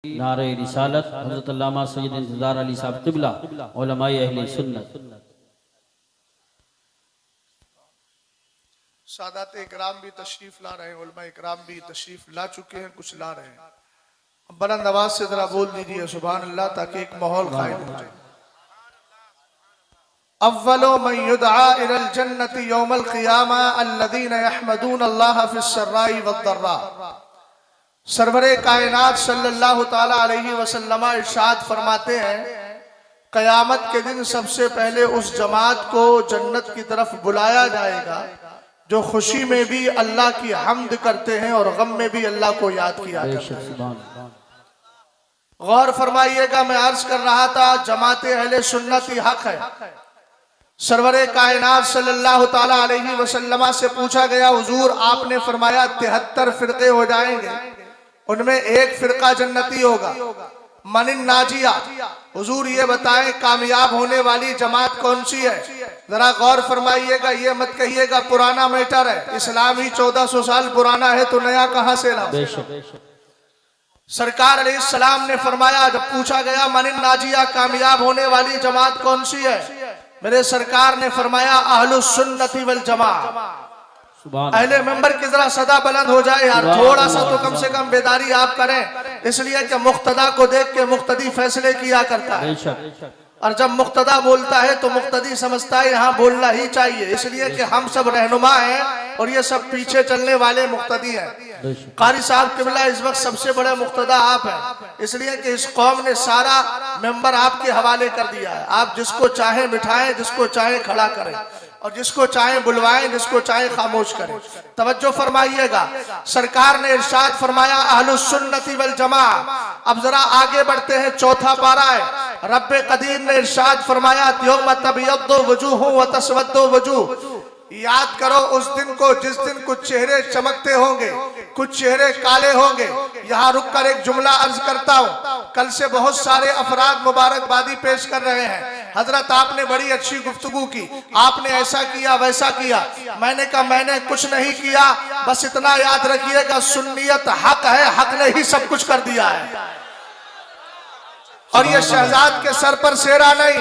नारे रिसालत हज़रत अल्लामा सैयद इंतज़ार अली साहब क़िबला उलमाए अहले सुन्नत। सादात इकराम भी तशरीफ ला रहे हैं, उलमा इकराम भी तशरीफ ला चुके हैं, कुछ ला रहे हैं। बुलंद आवाज से जरा बोल दीजिए सुभान अल्लाह, ताकि एक माहौल कायम हो जाए। अव्वलो मन युदआ इलल जन्नति यौमल क़ियामा अल्लज़ीना यहमदून अल्लाह फिस सर्राई वद्दर्रा। सरवरे कायनात सल्लल्लाहु ताला अलैहि वसल्लम इरशाद फरमाते हैं, कयामत के दिन सबसे पहले उस जमात को जन्नत की तरफ बुलाया जाएगा जो खुशी में भी अल्लाह की हम्द करते हैं और गम में भी अल्लाह को याद किया जाता है। गौर फरमाइएगा, मैं अर्ज कर रहा था जमाते अहले सुन्नत ही हक है। सरवरे कायनात सल्लल्लाहु ताला अलैहि वसल्लम से पूछा गया, हुजूर आपने फरमाया 73 फिरके हो जाएंगे, उनमें एक फिरका जन्नती होगा। मनिन नाजिया, हुजूर ये बताएं कामयाब होने वाली जमात कौन सी है? जरा गौर फरमाइएगा, ये मत कहिएगा पुराना मैटर है, इस्लाम ही 1400 साल पुराना है तो नया कहां से लाओ। सरकार अलैहिस्सलाम ने फरमाया, जब पूछा गया मनिन नाजिया कामयाब होने वाली जमात कौन सी है, मेरे सरकार ने फरमाया अहलुस सुन्नति वल जमा। अहले मेंबर की जरा सदा बुलंद हो जाए यार, थोड़ा सा तो कम से कम बेदारी आप करें, इसलिए कि मुक्तदा को देख के मुक्तदी फैसले किया करता है, और जब मुक्तदा बोलता है तो मुक्तदी समझता है यहाँ बोलना ही चाहिए, इसलिए कि हम सब रहनुमा हैं और ये सब पीछे चलने वाले मुक्तदी हैं। कारी साहब क़िबला इस वक्त सबसे बड़े मुक्तदा आप हैं, इसलिए कि इस कौम ने सारा मेंबर आपके हवाले कर दिया है। आप जिसको चाहे बिठाएं, जिसको चाहे खड़ा करें और जिसको चाहे बुलवाएं, जिसको चाहे खामोश करें। तवज्जो फरमाइएगा, सरकार ने इरशाद फरमाया अहलुस सुन्नति वल जमा। अब जरा आगे बढ़ते हैं, चौथा पारा है। रब्बे कदीर ने इरशाद फरमाया यौम तबयद्दु वजूह व तस्वद्दु वजूह। याद करो उस दिन को जिस दिन कुछ चेहरे चमकते होंगे, कुछ चेहरे काले होंगे। यहाँ रुककर एक जुमला अर्ज करता हूँ, कल से बहुत सारे अफराद मुबारकबादी पेश कर रहे हैं। हजरत आपने बड़ी अच्छी गुफ्तगू की, आपने ऐसा किया वैसा किया। मैंने कहा मैंने कुछ नहीं किया, बस इतना याद रखिएगा सुन्नियत हक है, हक ने ही सब कुछ कर दिया है। और ये शहजाद के सर पर सेरा नहीं,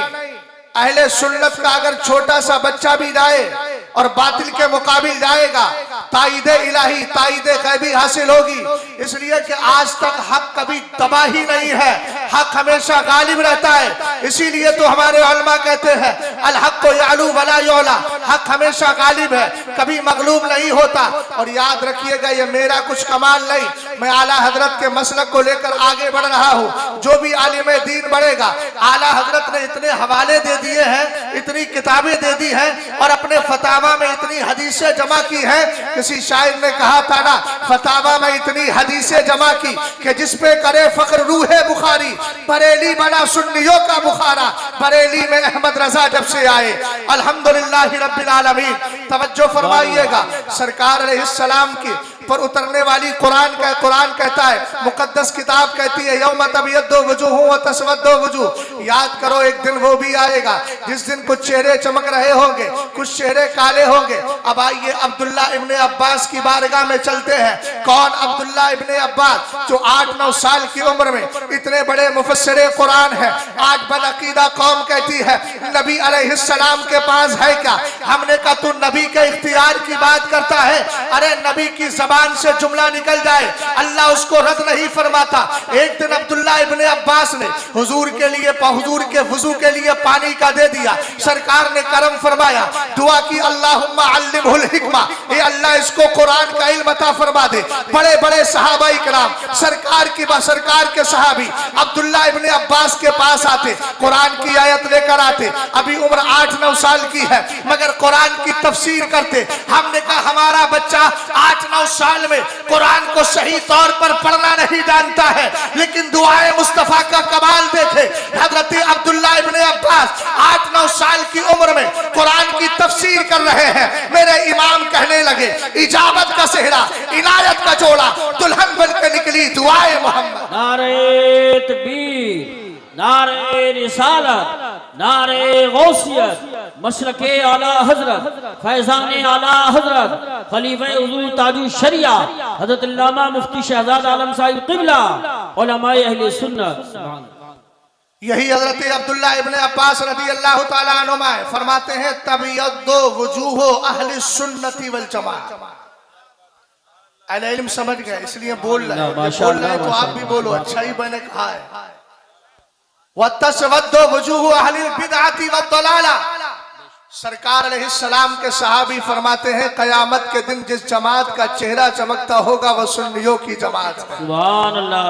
अहले सुन्नत का अगर छोटा सा बच्चा भी जाए और बातिल के मुकाबिल जाएगा, ताईदे इलाही ताईदे गैबी हासिल होगी। इसलिए कि आज तक हक कभी तबाही नहीं है, हक हमेशा गालिब रहता है। इसीलिए तो हमारे उलमा कहते हैं अल हक को यालू वला योला, हक हमेशा गालिब है, कभी मगलूब नहीं होता। और याद रखिएगा ये मेरा कुछ कमाल नहीं, मैं आला हजरत के मसलक को लेकर आगे बढ़ रहा हूँ। जो भी आलिम दीन बढ़ेगा, आला हजरत ने इतने हवाले दे दिए हैं, इतनी किताबें दे दी हैं और अपने फतावा में इतनी हदीसें जमा की हैं। किसी शायर ने कहा था ना, फतावा में इतनी हदीसें जमा की कि जिसपे करे फख्र रूहे बुखारी, बरेली बना सुन्नियों का बुखारा। बरेली में अहमद रजा जब से आए अल्हम्दुलिल्लाह रब्बिल आलमीन। तवज्जो फरमाइएगा, सरकार अलैहिस्सलाम की पर उतरने वाली कुरान कहता है, मुकद्दस किताब कहती है यौम तबयद्दु वजूह व तस्वद्दु वजूह। याद करो एक दिन वो भी आएगा जिस दिन कुछ चेहरे चमक रहे होंगे, कुछ चेहरे काले होंगे। अब आइए अब्दुल्ला इब्ने अब्बास की बारगाह में चलते हैं। कौन अब्दुल्ला इब्ने अब्बास, जो 8-9 साल की उम्र में इतने बड़े मुफस्सिरे कुरान है। आज बदअकीदा कौम कहती है नबी अलैहिस्सलाम के पास है क्या? हमने कहा तू नबी के इख्तियार की बात करता है, अरे नबी की ज़बान से जुमला निकल जाए अल्लाह उसको रद्द नहीं फरमाता। एक दिन अब्दुल्ला इब्ने अब्बास ने हुजूर के लिए हुजूर के वुजू के लिए पानी का दे दिया। सरकार ने करम फरमाया, दुआ की अल्लाहुम्मा अल्लिमहुल हिकमा, ये अल्लाह इसको कुरान का इल्म अता फरमा दे। बड़े बड़े सहाबा इकराम सरकार के सहाबी अब्दुल्ला इब्ने अब्बास के पास आते, कुरान की आयत लेकर आते। अभी उम्र 8-9 साल की है मगर कुरान की तफसीर करते। हमने कहा हमारा बच्चा 8-9 साल में कुरान को सही तौर पर पढ़ना नहीं जानता है, लेकिन दुआए मुस्तफा का कमाल देखे। हजरत अब्दुल्ला इब्ने अब्बास 8-9 साल की उम्र में कुरान की तफसीर कर रहे हैं। मेरे इमाम कहने लगे इजाबत का सेहरा, इनायत का जोड़ा, दुल्हन बनकर निकली दुआए मोहम्मद। नारे तकबीर, नारे रिसालत, नारे गौसियत, मसलके आला हजरत फैजान आला हजरत खलीफे हुजूर ताजु शरिया हजरत अल्लामा मुफ्ती शहजाद आलम साहिब क़िबला उलमाए अहले सुन्नत। सुभान यही हजरत अब्दुल्ला इब्न अब्बास रदी अल्लाह ताला अन्हुमा फरमाते हैं तबियद्दु वजूह अहले सुन्नति वल जमात। अहले इल्म समझ गए इसलिए बोल रहे हैं, बोल रहे हैं तो आप भी बोलो, अच्छा ही मैंने कहा है। वतस्वद्दु वजूह अहलिल बिदअति वद्दलाला। सरकार अलैहिस्सलाम के सहाबी फरमाते हैं कयामत के दिन जिस जमात का चेहरा चमकता होगा वह सुन्नियों की जमात है। सुभान अल्लाह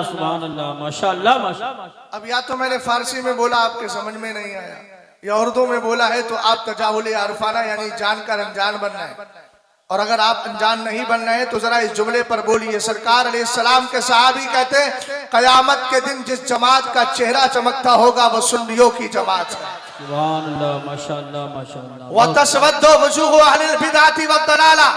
माशाअल्लाह माशाअल्लाह। अब या तो मैंने फारसी में बोला आपके समझ में नहीं आया, या उर्दू में बोला है तो आप तजाहुल आरफाना यानी जानकर अनजान बनना है, और अगर आप अनजान नहीं बनना है तो जरा इस जुमले पर बोलिए। सरकार अलैहिस्सलाम के सहाबी कहते हैं कयामत के दिन जिस जमात का चेहरा चमकता होगा वह सुन्नियों की जमात है। सुभान अल्लाह माशाअल्लाह माशाअल्लाह। वतस्वद्दु वजूह अहलिल बिदअति वद्दलाला।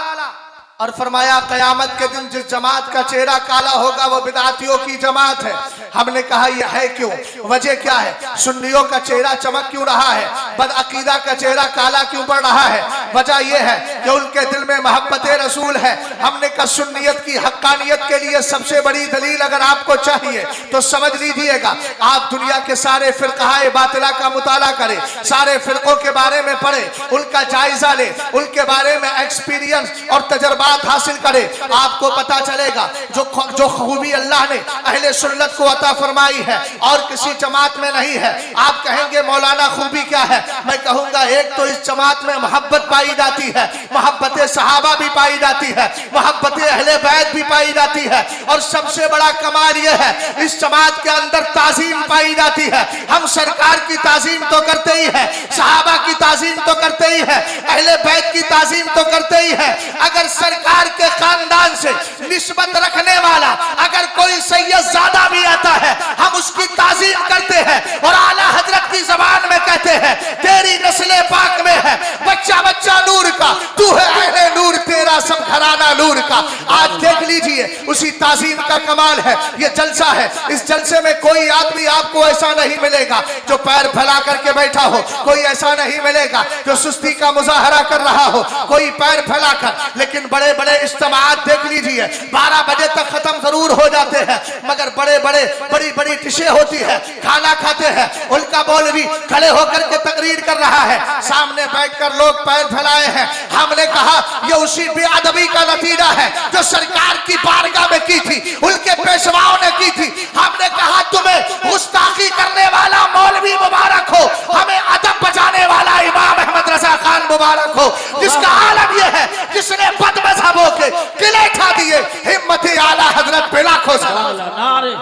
और फरमाया कयामत के दिन जिस जमात का चेहरा काला होगा वो बिदअतियों की जमात है। हमने कहा यह है क्यों, वजह क्या है? सुन्नियों का चेहरा चमक क्यों रहा है, बदअकीदा का चेहरा काला क्यों पड़ रहा है? वजह यह है कि उनके दिल में मोहब्बत रसूल है। हमने कहा सुन्नियत की हक्कानियत के लिए सबसे बड़ी दलील अगर आपको चाहिए तो समझ लीजिएगा, आप दुनिया के सारे फिरकाए बातिला का मुताला करें, सारे फिरकों के बारे में पढ़े, उनका जायजा ले, उनके बारे में एक्सपीरियंस और तजर्बा हासिल करे, आपको पता चलेगा जो खूबी अल्लाह ने अहले सुन्नत को अता फरमाई है और किसी जमात में नहीं है। आप कहेंगे मौलाना खूबी क्या है? मैं कहूंगा एक तो इस जमात में मोहब्बत पाई जाती है, मोहब्बत सहाबा भी पाई जाती है, मोहब्बत अहले बैत भी पाई जाती है, और सबसे बड़ा कमाल यह है इस जमात के अंदर ताजीम पाई जाती है। हम सरकार की ताजीम तो करते ही है, सहाबा की ताजीम तो करते ही है, अहले बैत की ताजीम तो करते ही है। अगर सरकार के खानदान से निस्बत रखने वाला अगर कोई सैयद ज़ादा भी आता है हम उसकी ताजीम करते हैं, और आला हजरत की जबान में कहते हैं तेरी नस्ले पाक में है बच्चा बच्चा नूर का, तू है अहले नूर, तेरा सब घराना नूर का। आज देख लीजिए उसी ताजीम का कमाल है। ये जलसा है, इस जलसे में कोई आदमी आपको ऐसा नहीं मिलेगा जो पैर फैला करके बैठा हो, कोई ऐसा नहीं मिलेगा जो सुस्ती का मुजाहरा कर रहा हो, कोई पैर फैलाकर। लेकिन बड़े बड़े इज्तिमात देख लीजिए 12 बजे तक खत्म जरूर हो जाते हैं, मगर बड़े बड़े बड़ी बड़ी डिशें होती है, खाना खाते हैं, उनका मौलवी खड़े होकर के तकरीर कर रहा है, सामने बैठकर लोग पैर फैलाए हैं। हमने कहा यह उसी बेअदबी का नतीजा है जो सरकार की बारगाह में की थी, उनके पेशवाओं ने की थी। हमने कहा तुम्हें गुस्ताखी करने वाला मौलवी मुबारक हो, हमें अदब बचाने वाला इमाम अहमद रजा खान मुबारक हो, जिसका आलम यह है जिसने बद मजहबों के किले उठा दिए। हिम्मत आला हजरत पे लाखों सलाम। नारे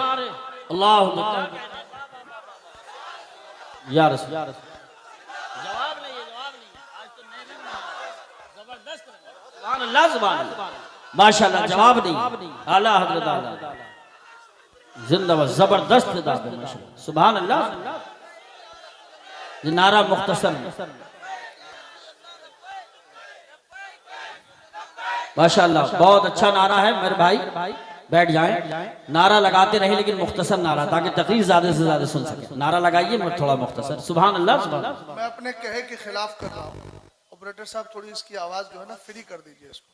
अल्लाह या रसूल। जवाब नहीं है, जवाब नहीं आज तो जबरदस्त सुभान अल्लाह सुभान अल्लाह माशाअल्लाह। जवाब नहीं, आला हजरत आला जिंदाबाद, जबरदस्त माशाअल्लाह सुभान अल्लाह। ये नारा मुख्तसर माशाअल्लाह, बहुत अच्छा नारा है मेरे भाई, बैठ जाएं। नारा लगाते रहे लेकिन मुख्तसर नारा, ताकि तकरीर ज्यादा से ज्यादा सुन सके। नारा लगाइए मगर थोड़ा मुख्तसर। सुभान अल्लाह सुभान अल्लाह। मैं अपने कहे के खिलाफ कर रहा हूँ, ऑपरेटर साहब थोड़ी इसकी आवाज जो है ना फ्री कर दीजिए, इसको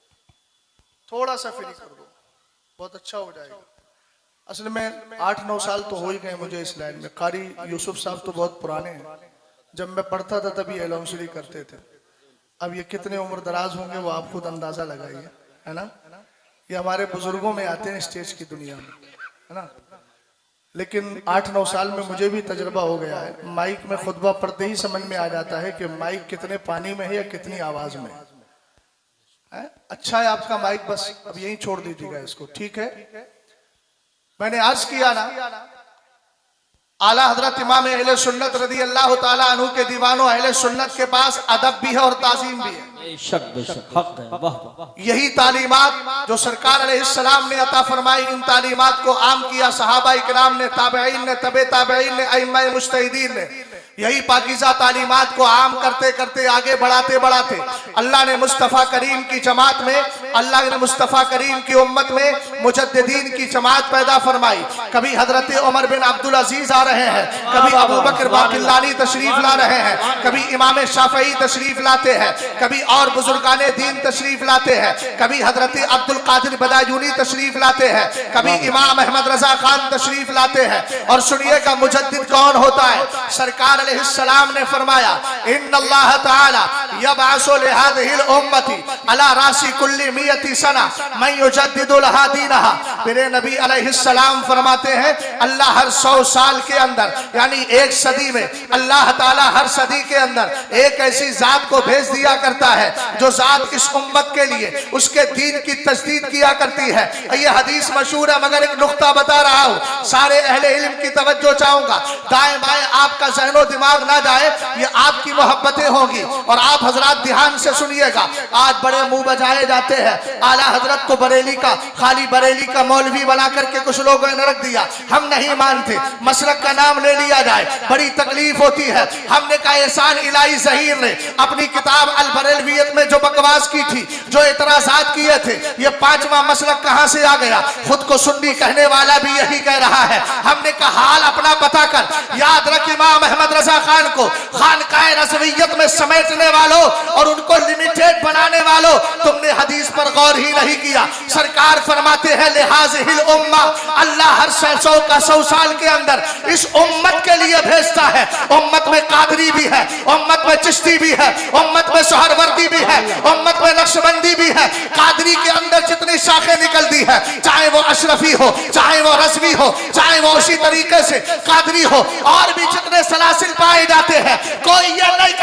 थोड़ा सा फ्री कर दो, बहुत अच्छा हो जाएगा। असल में 8-9 साल तो हो ही गए मुझे इस लाइन में। कारी यूसुफ साहब तो बहुत पुराने हैं, जब मैं पढ़ता था तभी एलाउंसरी करते थे। अब ये कितने उम्र दराज होंगे वो आप खुद अंदाजा लगाइए, है ना। ये हमारे बुजुर्गों में आते हैं स्टेज की दुनिया में, है ना। लेकिन 8-9 साल में मुझे भी तजर्बा हो गया है। माइक में खुतबा पढ़ते ही समझ में आ जाता है कि माइक कितने पानी में है या कितनी आवाज में है। अच्छा है आपका माइक, बस अब यही छोड़ दीजिएगा इसको, ठीक है। मैंने अर्ज किया ना, आला हजरत इमाम अहले सुन्नत रदी अल्लाह ताला अन्हु के दीवानों अहले सुन्नत के पास अदब भी है और ताजीम भी है। बेशक हक है, वाह वाह। यही तालीमात जो सरकार अलैहिस्सलाम ने अता फरमाई, इन तालीमात को आम किया सहाबा इकराम ने, ताबईन ने, तबे ताबईन ने, अइम्मा मुज्तहिदीन ने। यही पाकीज़ा तालीमात को आम करते करते आगे बढ़ाते बढ़ाते अल्लाह ने मुस्तफ़ा करीम की जमात में, अल्लाह ने मुस्तफ़ा करीम की उम्मत में मुजद्दिदीन की जमात पैदा फरमाई। कभी हजरत उमर बिन अब्दुल अजीज आ रहे हैं, कभी अबू बकर बाकिलानी तशरीफ ला रहे हैं, कभी इमाम शाफई तशरीफ लाते हैं, कभी और बुजुर्गाने दीन तशरीफ लाते हैं, कभी हजरत अब्दुल कादिर बदायूनी तशरीफ लाते हैं, कभी इमाम अहमद रजा खान तशरीफ लाते हैं। और सुनिएगा मुजद्दिद कौन होता है। सरकार अलैहिस्सलाम ने फरमाया इन्नल्लाह ताला यबअसु लिहादिहिल उम्मती अला रासी कुल्ली मियती सना मन युजद्दिदु लहा दीनहा। मेरे नबी अलैहिस्सलाम फरमाते हैं अल्लाह हर 100 साल के अंदर, यानी एक सदी में, अल्लाह ताला हर सदी के अंदर एक ऐसी जात को भेज दिया करता है जो जात इस उम्मत के लिए उसके दीन की तजदीद किया करती है। ये हदीस मशहूर है, मगर एक नुक्ता बता रहा हूँ, सारे अहले इल्म की तवज्जो चाहूंगा। दाएं बाएं आपका ज़हनो दिमाग ना जाए, ये आपकी मोहब्बतें होंगी और आप हजरात ध्यान से सुनिएगा। आज बड़े मुंह बजाए जाते हैं, आला हजरत को बरेली का, खाली बरेली का मौलवी बना करके कुछ लोगों ने रख दिया। हम नहीं मानते, मसलक का नाम ले लिया जाए, बड़ी तकलीफ होती है। हमने कहा एहसान इलाही ज़हीर ने अपनी किताब अल बरेलवियत में जो बकवास की थी, जो इतराज़ात किए थे, ये 5वां मसलक कहां से आ गया? खुद को सुन्नी कहने वाला भी यही कह रहा है। हमने कहा हाल अपना पता कर। याद रख इमाम अहमद रजा खान को खानकाए रज़वियत में समेटने वालों और उनको लिमिटेड बनाने वालों, तुमने हदीस पर गौर ही नहीं किया। सरकार फरमाते हैं लिहाज़िहिल उम्मा, अल्लाह हर 100 साल के अंदर इस उम्मत के लिए भेजता है। उम्मत में कादरी भी है, उम्मत में चिश्ती भी है, उम्मत में सोहरवर्दी भी है, उम्मत में नक्शबंदी भी है। कादरी के अंदर जितनी शाखें निकलती है, चाहे वो अशरफी हो, चाहे वो रज़वी हो, चाहे वो उसी तरीके से कादरी हो, और भी जितने सलासिल पाए जाते हैं, कोई ये नहीं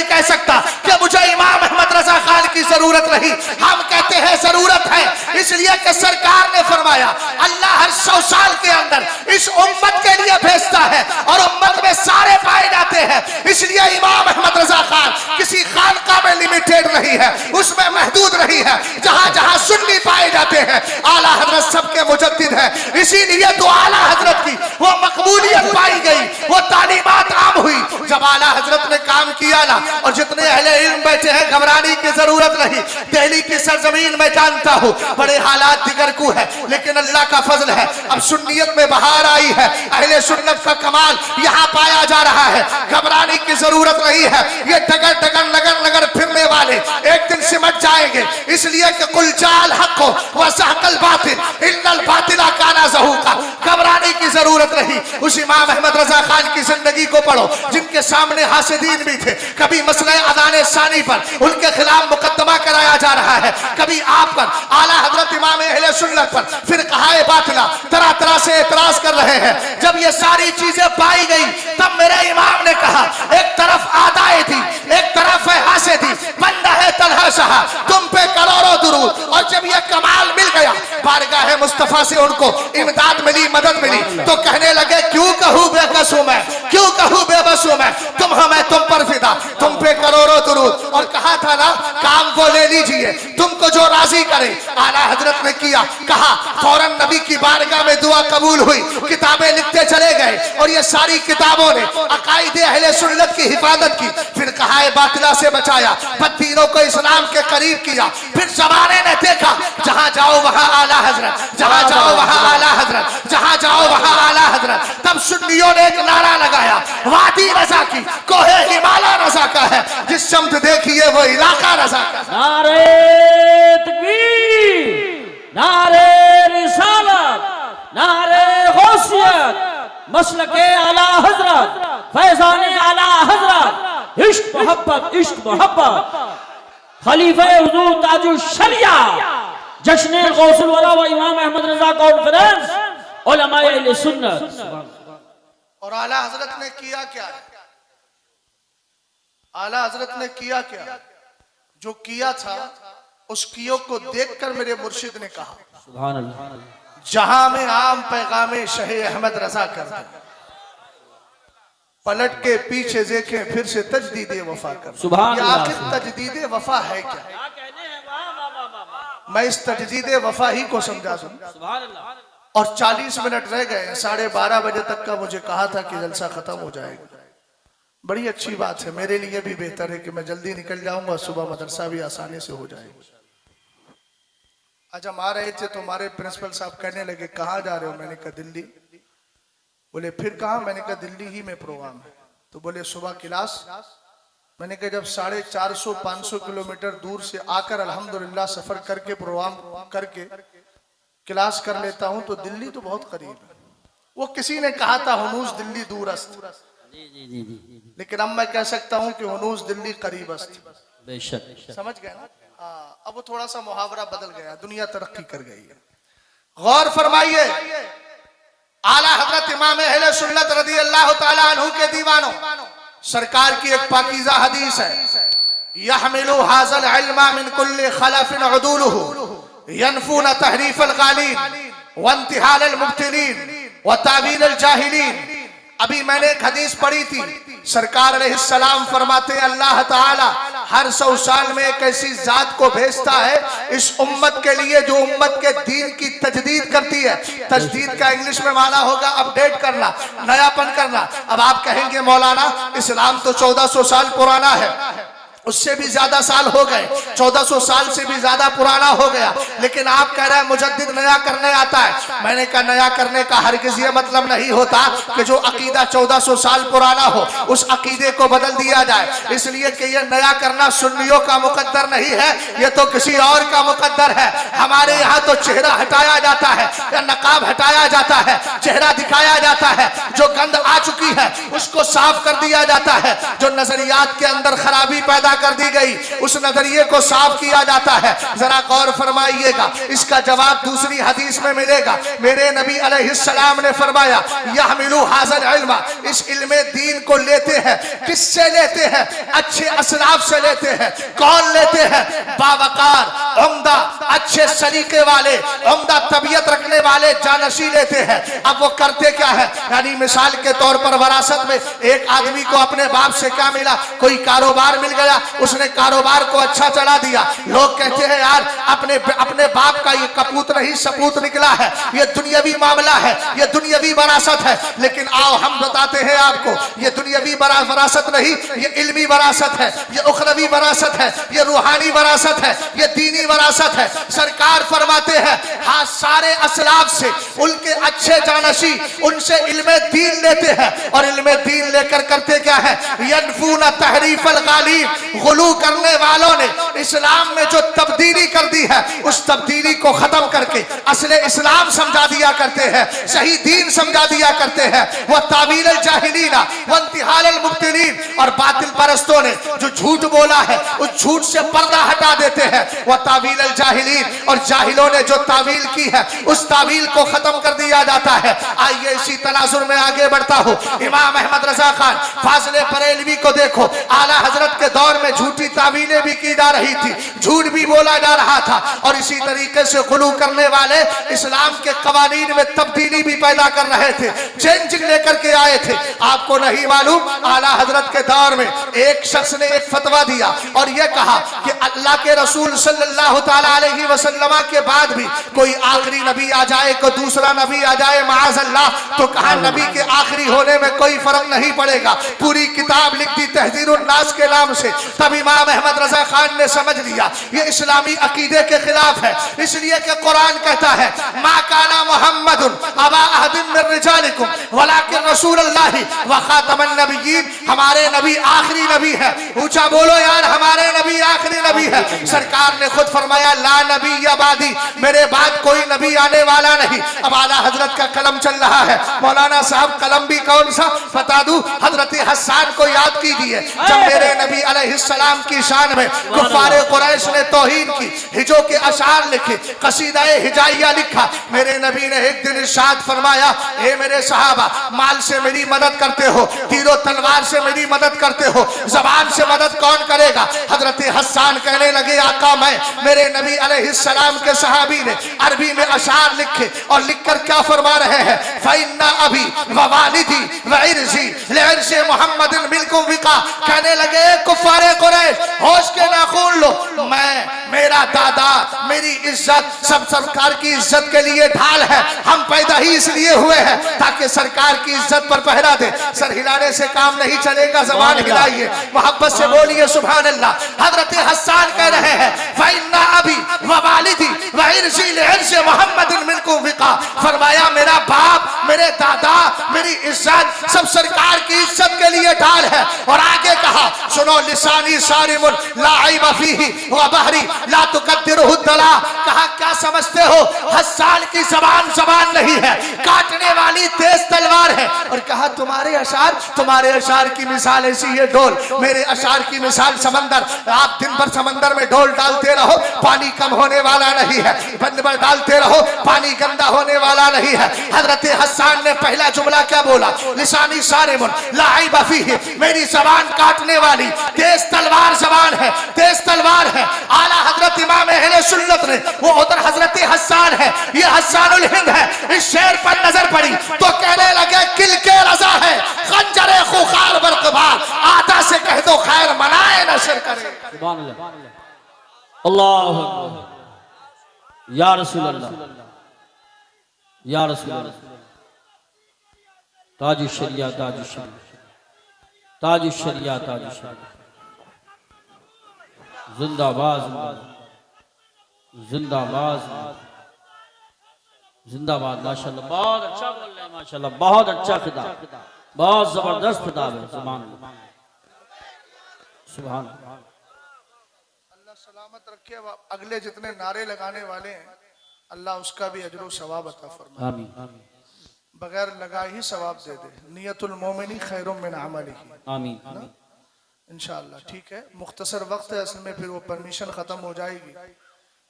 कह सकता कि मुझे इमाम अहमद रजा खान की जरूरत नहीं। हम कहते हैं जरूरत है, इसलिए कि सरकार ने फरमाया अल्लाह हर 100 साल के अंदर इस उम्मत के लिए भेजता है और उम्मत में सारे पाए जाते हैं। इसलिए इमाम अहमद रजा खान किसी खानका में लिमिटेड नहीं है, उसमें महदूद नहीं है। जहां जहां सुन्नी पाए जाते हैं, आला हजरत सबके मुजद्दिद है। इसीलिए तो आला हजरत की वो मकबूलियत पाई गई, वो तालीमात आम हुई जब आला हजरत ने काम किया ना। और जितने अहले इल्म बैठे हैं, घबराने की जरूरत नहीं। दिल्ली की सरजमीन में जानता हूँ बड़े हालात दिगर को है, लेकिन अल्लाह का फजल है, अब सुन्नियत में बहार आई है। अहले सुन्नत का कमाल यहाँ पाया जा रहा है। घबराने की जरूरत नहीं है। ये डगर डगर नगर नगर फिरने वाले एक दिन सिमट जाएंगे, इसलिए कि कुल जाल हक हो व सहकल बातिल इन्नल बातिला काना ज़हूका। घबराने की जरूरत नहीं। उस इमाम अहमद रजा खान की जिंदगी को पढ़ो, जिनके सामने हासिदीन भी थे। कभी मसले अज़ान सानी पर उनके खिलाफ मुकदमा कराया जा रहा है, कभी आप पर, आला हजरत इमाम अहले सुन्नत पर फिर कहाए बातिला तरह तरह से एतराज कर रहे हैं। जब ये सारी चीजें पाई गई, तब मेरे इमाम ने कहा एक तरफ आदाए थी, एक तरफ है हासिदी, बंदा है तन्हा शाह, तुम पे करोड़ों दुरूद। और जब ये कमाल मिल गया, बारगाह मुस्तफा से उनको इमदाद मिली, मदद मिली, तो कहने लगे क्यों कहूं बेबस हूं मैं, क्यों कहूं बेबस हूं मैं, तुम हमें तुम पर फिदा, तुम पे करोड़ों दुरूद। और कहा था ना काम वो ले लीजिए, तुमको जो राजी करे। आला हजरत ने किया, कहा फौरन नबी की बारगाह में दुआ कबूल हुई, किताबें लिखते चले गए और ये सारी किताबों ने अकायदे अहले सुन्नत की हिफाजत की। फिर कहाए बातिला से बचाया, बददीनों को इस्लाम के करीब किया। फिर जमाने ने देखा जहां जाओ वहां आला हजरत, जहां जाओ वहां आला हजरत, जहां जाओ वहां आला हजरत। तब सुन्नियों ने एक नारा लगाया, वादी रजा की, कोहे हिमालय रजा का है, जिस शम्त देखिए वो इलाका रजा का। नारे तकबीर, नारे रिसालत, नारे गौसियत, मसलके आला हजरत, फैजाने आला हजरत, इश्क मोहब्बत, इश्क मोहब्बत, खलीफे हुजूर ताजुल शरिया, जश्न गौसुल वरा व इमाम अहमद रजा कॉन्फ्रेंस, उलमाए अहले सुन्नत। और आला हजरत ने किया क्या? आला हजरत ने किया क्या? जो किया था उस कियो को देखकर मेरे मुर्शिद ने कहा सुभान अल्लाह, जहां में आम पैगामे शहे अहमद रजा करते, पलट के पीछे देखें फिर से तजदीदे वफा कर। सुभान अल्लाह। आखिर तजदीदे वफा है क्या? मैं इस तजदीदे वफा ही को समझा दूं। सुभान अल्लाह। और 40 मिनट रह गए, 12:30 बजे तक का मुझे कहा था कि जलसा खत्म हो जाएगा। बड़ी अच्छी बात है, मेरे लिए भी बेहतर है कि मैं जल्दी निकल जाऊंगा, सुबह मदरसा भी आसानी से हो जाएगा। आज हम आ रहे थे तो हमारे प्रिंसिपल साहब कहने लगे कहाँ जा रहे हो? मैंने कहा दिल्ली। बोले फिर कहाँ? मैंने कहा दिल्ली ही में प्रोग्राम है। तो बोले सुबह क्लास। मैंने कहा जब 450-500 किलोमीटर दूर से आकर अल्हम्दुलिल्लाह सफर करके प्रोग्राम करके क्लास कर लेता हूँ तो दिल्ली तो बहुत करीब है। वो किसी ने कहा था हुनूस दिल्ली दूरस्त, लेकिन अब मैं कह सकता हूँ कि हुनूस दिल्ली करीबस्त। बेशक समझ गए ना? अब वो थोड़ा सा मुहावरा बदल गया, दुनिया तरक्की कर गई है। गौर फरमाइए, आला हजरत इमाम अहले सुन्नत रज़ी अल्लाह ताला अन्हु के दीवानों, सरकार की एक पाकीज़ा हदीस है, यहमिलु हाज़ल इल्मा मिन कुल्ली खलफिन उदूलुहु यनफून तहरीफल गालिन व इंतिहाल मुब्तिलीन व तावील जाहिलीन। अभी मैंने एक हदीस पढ़ी थी, सरकार अलैहिस्सलाम फरमाते हैं अल्लाह ताला हर 100 साल में एक ऐसी जात को भेजता है इस उम्मत के लिए जो उम्मत के दीन की तजदीद करती है। तजदीद का इंग्लिश में माना होगा अपडेट करना, नयापन करना। अब आप कहेंगे मौलाना इस्लाम तो 1400 साल पुराना है, उससे भी ज्यादा साल हो गए, 1400 साल से भी ज्यादा पुराना हो गया, लेकिन आप कह रहे हैं मुजद्दिद नया करने आता है। मैंने कहा नया करने का हरगिज़ ये मतलब नहीं होता कि जो अकीदा 1400 साल पुराना हो उस अकीदे को बदल दिया जाए, इसलिए कि ये नया करना सुन्नियों का मुकद्दर नहीं है, ये तो किसी और का मुकद्दर है। हमारे यहाँ तो चेहरा हटाया जाता है या नकाब हटाया जाता है, चेहरा दिखाया जाता है, जो गंद आ चुकी है उसको साफ कर दिया जाता है, जो नजरियात के अंदर खराबी पैदा कर दी गई उस नजरिए को साफ किया जाता है। जरा गौर फरमाइएगा, इसका जवाब दूसरी हदीस में मिलेगा। मेरे नबी अलैहिस्सलाम ने फरमाया यहमिलु हाज़ल इल्मा, इस इल्मे दीन को लेते हैं, किससे लेते हैं? अच्छे असलाफ से लेते हैं। कौन लेते हैं? बावकार, उम्दा, अच्छे सलीके वाले, उम्दा तबीयत रखने वाले जानशी लेते हैं। अब वो करते क्या है? यानी मिसाल के तौर पर वरासत में एक आदमी को अपने बाप से क्या मिला? कोई कारोबार मिल गया, उसने कारोबार को अच्छा चला दिया। लोग कहते हैं यार अपने बाप का ये कपूत नहीं सपूत निकला है, ये दुनियावी मामला है, ये दुनियावी वरासत है। लेकिन आओ हम बताते हैं आपको, ये दुनियावी वरासत नहीं, ये इल्मी वरासत है, ये उखरवी वरासत है, ये रूहानी वरासत है, ये दीनी वरासत है। सरकार फरमाते हैं हाँ सारे असलाफ से, उनके अच्छे जानशी, उनसे इल्मे दीन लेते हैं। और इल्मे दीन लेकर करते क्या है? यनफून तहरीफल गालिब, गुलू करने वालों ने इस्लाम में जो तब्दीली कर दी है उस तब्दीली को खत्म करके असले इस्लाम समझा दिया करते हैं, सही दीन समझा दिया करते हैं। वह तावील जाहिलीना व इंतिहाल मुब्तिलीन, और बातिल परस्तों ने जो झूठ बोला है उस झूठ से पर्दा हटा देते हैं। वह तावील जाहिलीन, और जाहिलों ने जो तावील की है उस तावील को खत्म कर दिया जाता है। आइए इसी तनाजुर में आगे बढ़ता हूँ। इमाम अहमद रजा खान फाज़िले बरेलवी को देखो, आला हजरत के दौर में झूठी तावीलें भी की जा रही थी, झूठ भी बोला जा रहा था, और इसी तरीके से गुलू करने वाले इस्लाम के कवानीन में तब्दीली भी पैदा कर रहे थे, चेंजिंग लेकर के आए थे। आपको नहीं मालूम, आला हजरत के दौर में एक शख्स ने एक फतवा दिया और यह कहा कि अल्लाह के रसूल सल्लल्लाहु ताला अलैहि वसल्लम के बाद भी कोई आखिरी नबी आ जाए, कोई दूसरा नबी आ जाए माअज़ल्लाह, तो कहा नबी के आखिरी होने में कोई फर्क नहीं पड़ेगा। पूरी किताब लिख दी तहज़ीरुन नास के नाम से। तब इमाम अहमद रजा खान ने समझ लिया ये इस्लामी अकीदे के खिलाफ है, इसलिए कि कुरान कहता है मा काना मुहम्मदुन अबा अहदिन मिन रिजालिकुम वलाकिन रसूलुल्लाहि व खातमुन नबिय्यीन, हमारे नबी आखिरी नबी है। ऊंचा बोलो यार, हमारे नबी आखिरी नबी है। सरकार ने खुद फरमाया ला नबी अबादी, मेरे बाद कोई नबी आने वाला नहीं। अब आला हजरत का कलम चल रहा है। मौलाना साहब कलम भी कौन सा बता दूं? हजरत हसन को याद कीजिए, जब मेरे नबी अलैहिस्सलाम की शान में कुफारे कुरैश ने तौहीन की, हिजो के अशार लिखे, कसीदा-ए हिजाइया लिखा। मेरे नबी ने एक दिन इरशाद फरमाया ए मेरे सहाबा, माल से मेरी मदद करते हो, तीरों तलवार से मेरी मदद करते हो, जबान से मदद कौन करेगा? हजरत हसन कहने लगे आका मैं। मेरे नबी अलैहिस्सलाम के सहाबी ने अरबी में अशार लिखे और लिखकर क्या फरमा रहे हैं? फइन्ना अभी व वालिदी व इर्जी लिर्शे मुहम्मदिन मिलकुम विका। कहने लगे कुफारे कुरैश होश के नाखून लो, मैं, मेरा दादा, मेरी इज्जत सब सरकार की इज्जत के लिए ढाल है। हम पैदा ही इसलिए हुए हैं ताकि सरकार की इज्जत इज्जत पर पहरा दे। सर हिलाने से काम नहीं चलेगा, जबान हिलाइए, मोहब्बत से बोलिए सुभान अल्लाह। हजरत हसन कह रहे हैं फइन्ना अबी व वालिदी व इर्जी लिर्ज मुहम्मदिन मिनकुम विका, फरमाया मेरा बाप, मेरे दादा, मेरी इज्जत सब सरकार की इज्जत के लिए ढाल है। और आगे कहा सुनो लिसानी सारिमुन ला ऐब फीही व बहरी ला तुकद्दिरुहु दला, कहा क्या समझते हो हसन की जबान नहीं है, काटने वाली तेज तलवार है। और कहा तुम्हारे अशार की मिसाल ऐसी है ढोल, मेरे अशार की मिसाल समंदर। आप दिन भर समंदर में ढोल डालते रहो, पानी कम होने वाला नहीं है, दिन भर डालते रहो, पानी गंदा होने वाला नहीं है। हजरत हसन ने पहला जुमला क्या बोला, लिसानी सारिमुन ला ऐब फीही, मेरी जबान काटने वाली तेज तलवार जबान है, तेज तलवार है। आला हजरत इमाम अहले सुन्नत ने, वो उधर हजरत हसन है, ये हसानुल हिंद है, इस शेर पर नजर पड़ी तो कहने लगे किल के रजा है खंजरे खुखार बरकबार, आता से कह दो खैर मनाए नशर करे। सुभान अल्लाह, अल्लाह अकबर, या रसूल अल्लाह, या रसूल अल्लाह, ताज शरिया, ताज शरिया, ताज शरिया, ताज शरिया, जिंदाबाद जिंदाबाद जिंदाबाद। माशाल्लाह बहुत अच्छा बोल रहे हैं, माशाल्लाह बहुत अच्छा खिताब, बहुत जबरदस्त खिताब है। सुभान सुभान। अल्लाह सलामत रखे। अगले जितने नारे लगाने वाले हैं अल्लाह उसका भी अजर सवाब अता फरमाए, आमीन बगैर लगाए ही सवाब दे दे। नियतुल मोमिनी खैरुम मिन अमलिही, आमीन इंशाअल्लाह। ठीक है, मुख्तसर वक्त है, असल में फिर वो परमिशन खत्म हो जाएगी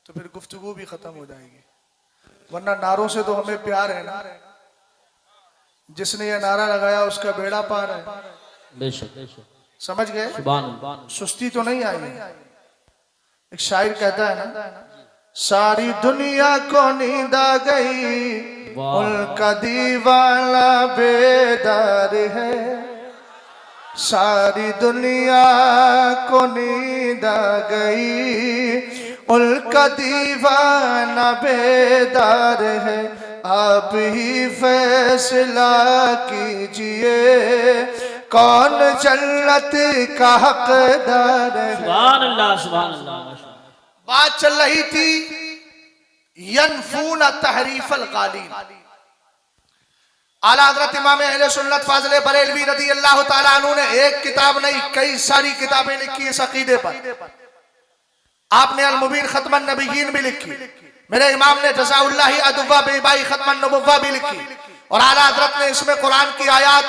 तो फिर गुफ्तगू भी खत्म हो जाएगी, वरना नारों से तो हमें प्यार है ना। जिसने ये नारा लगाया उसका बेड़ा पार है, बेशक। समझ गए, सुभान। सुस्ती तो नहीं आई है। एक शायर कहता है ना, सारी दुनिया को नींद आ गई, उनका दीवाना बेदार है। सारी दुनिया को नींद आ गई, उनका दीवाना बेदार है। आप ही फैसला कीजिए कौन जन्नत का हकदार है। सुभान अल्लाह, सुभान अल्लाह। बात चल रही थी यनफून तहरीफल गालिन। आला हजरत इमाम अहले सुन्नत फाज़िल बरेलवी रज़ी अल्लाह ताला अन्हु ने एक किताब नहीं कई सारी किताबें लिखी इस अकीदे पर। आपने अल मुबीन खत्मन नबीयीन भी लिखी, मेरे इमाम ने जज़ाउल्लाहि अदवा बेबाई खत्मन नबुव्वा भी लिखी, और आला हजरत ने इसमें कुरान की आयत,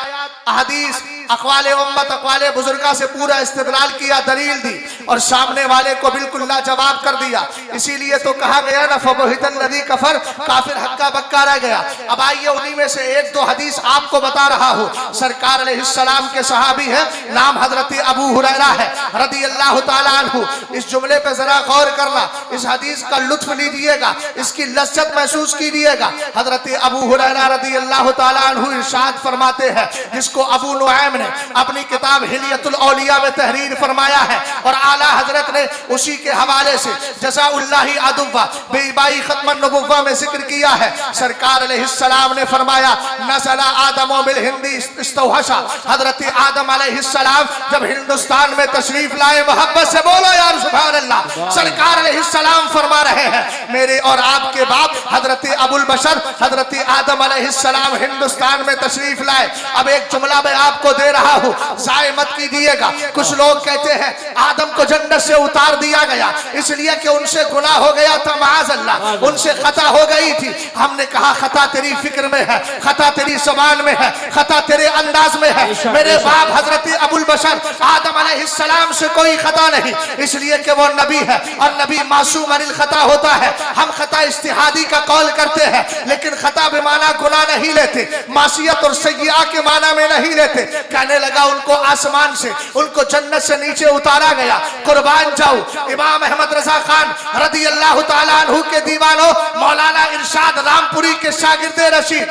अहदीस, अक़वाले उम्मत, अक़वाले बुजुर्गा से पूरा इस्तिदलाल किया, दलील दी और सामने वाले को बिल्कुल लाजवाब कर दिया। इसीलिए तो कहा गया ना फबहितल लज़ी कफर, काफिर हक्का बक्का रह गया। अब आइए उन्हीं में से एक दो हदीस आपको बता रहा हूँ। सरकार अलैहिस्सलाम के सहाबी है, नाम हजरत अबू हुरैरा है रज़ी अल्लाह ताला अन्हु। इस जुमले पे जरा गौर करना, इस हदीस का लुत्फ लीजिएगा, इसकी लज्जत महसूस कीजिएगा। हजरत अबू हुरैरा रज़ी अल्लाह ताला अन्हु इरशाद फरमाते हैं, जिसको अबू नुआइम ने अपनी किताब हिलियतुल औलिया में तहरीर फरमाया है, और आला हजरत ने उसी के हवाले से जज़ाउल्लाहि अदवा बेबाई खत्मन नबुव्वा में जिक्र किया है। सरकार अलैहिस्सलाम ने फरमाया नज़ला आदमो बिल हिंदी इस्तौहशा, हजरत आदम अलैहिस्सलाम जब हिंदुस्तान में तशरीफ लाए, मोहब्बत से बोलो यार सुभान अल्लाह। सरकार अलैहिस्सलाम फरमा रहे हैं, मेरे और आपके बाप हजरत अबुल बशर हजरत आदम अलैहिस्सलाम हिंदुस्तान में तशरीफ लाए। अब एक जुमला मैं आपको दे रहा हूँ, जाए मत कीजिएगा। कुछ लोग कहते हैं आदम को जन्नत से उतार दिया गया इसलिए कि उनसे गुनाह हो गया था, माअज़ल्लाह, उनसे खता हो गई थी। हमने कहा खता तेरी फिक्र में है, खता तेरी ज़बान में है, खता तेरे अंदाज में है। मेरे बाप हजरत अबुल बशर आदम अलैहिस्सलाम से कोई खता नहीं, इसलिए कि वो नबी है और नबी मासूम अनिल खता होता है। हम खता इस्तिहादी का कौल करते हैं, लेकिन खता बेमाना गुनाह नहीं लेते, मासियत और सय्या के माना में नहीं लेते। कहने लगा उनको आसमान से, उनको जन्नत से नीचे उतारा गया। कुर्बान जाऊं इमाम अहमद रजा खान रदी अल्लाह ताला अन्हु के दीवानों, मौलाना इरशाद रामपुरी के शागिर्दे रशीद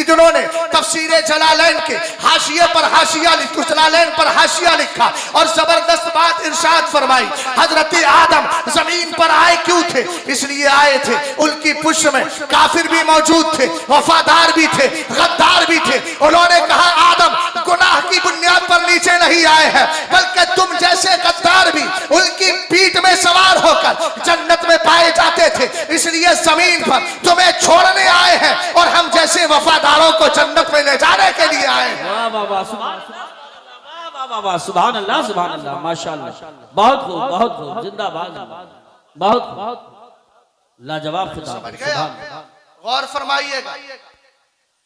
जिन्होंने तफसीरे जलालैन के हाशिये पर हाशिया जलालैन पर हाशिया लिखा और जबरदस्त बात इरशाद फरमाई। हजरत आदम जमीन पर आए क्यों थे? इसलिए आए थे उनकी पुष्ट में काफिर भी मौजूद थे, वफादार भी थे, गद्दार भी थे। उन्होंने कहा आदम गुनाह की बुनियाद पर नीचे नहीं आए हैं, बल्कि तुम जैसे गद्दार भी उनकी पीठ में सवार होकर जन्नत में पाए जाते थे, इसलिए जमीन पर तुम्हें छोड़ने आए हैं और हम जैसे वफादारों को जन्नत में ले जाने के लिए आए हैं। वाह वाह वाह, वाह वाह, सुभान अल्लाह, माशाअल्लाह, बहुत खूब, बहुत खूब, जिंदाबाद, बहुत बहुत लाजवाब खिताब। गौर फरमाइएगा,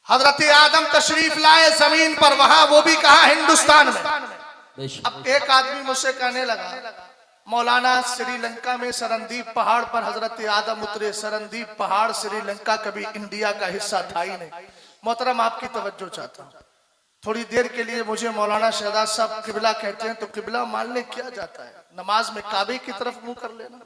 हजरत आदम तशरीफ लाए जमीन पर, वहां वो भी कहा हिंदुस्तान में। अब एक आदमी मुझसे कहने लगा मौलाना श्रीलंका में सरनदीप पहाड़ पर हजरत आदम उतरे, सरनदीप पहाड़ श्रीलंका कभी इंडिया का हिस्सा था ही नहीं। मोहतरम आपकी तवज्जो चाहता हूँ, थोड़ी देर के लिए मुझे मौलाना शहजाद साहब किबला कहते हैं तो किबला मानने क्या जाता है? नमाज में काबे की तरफ मुंह कर लेना,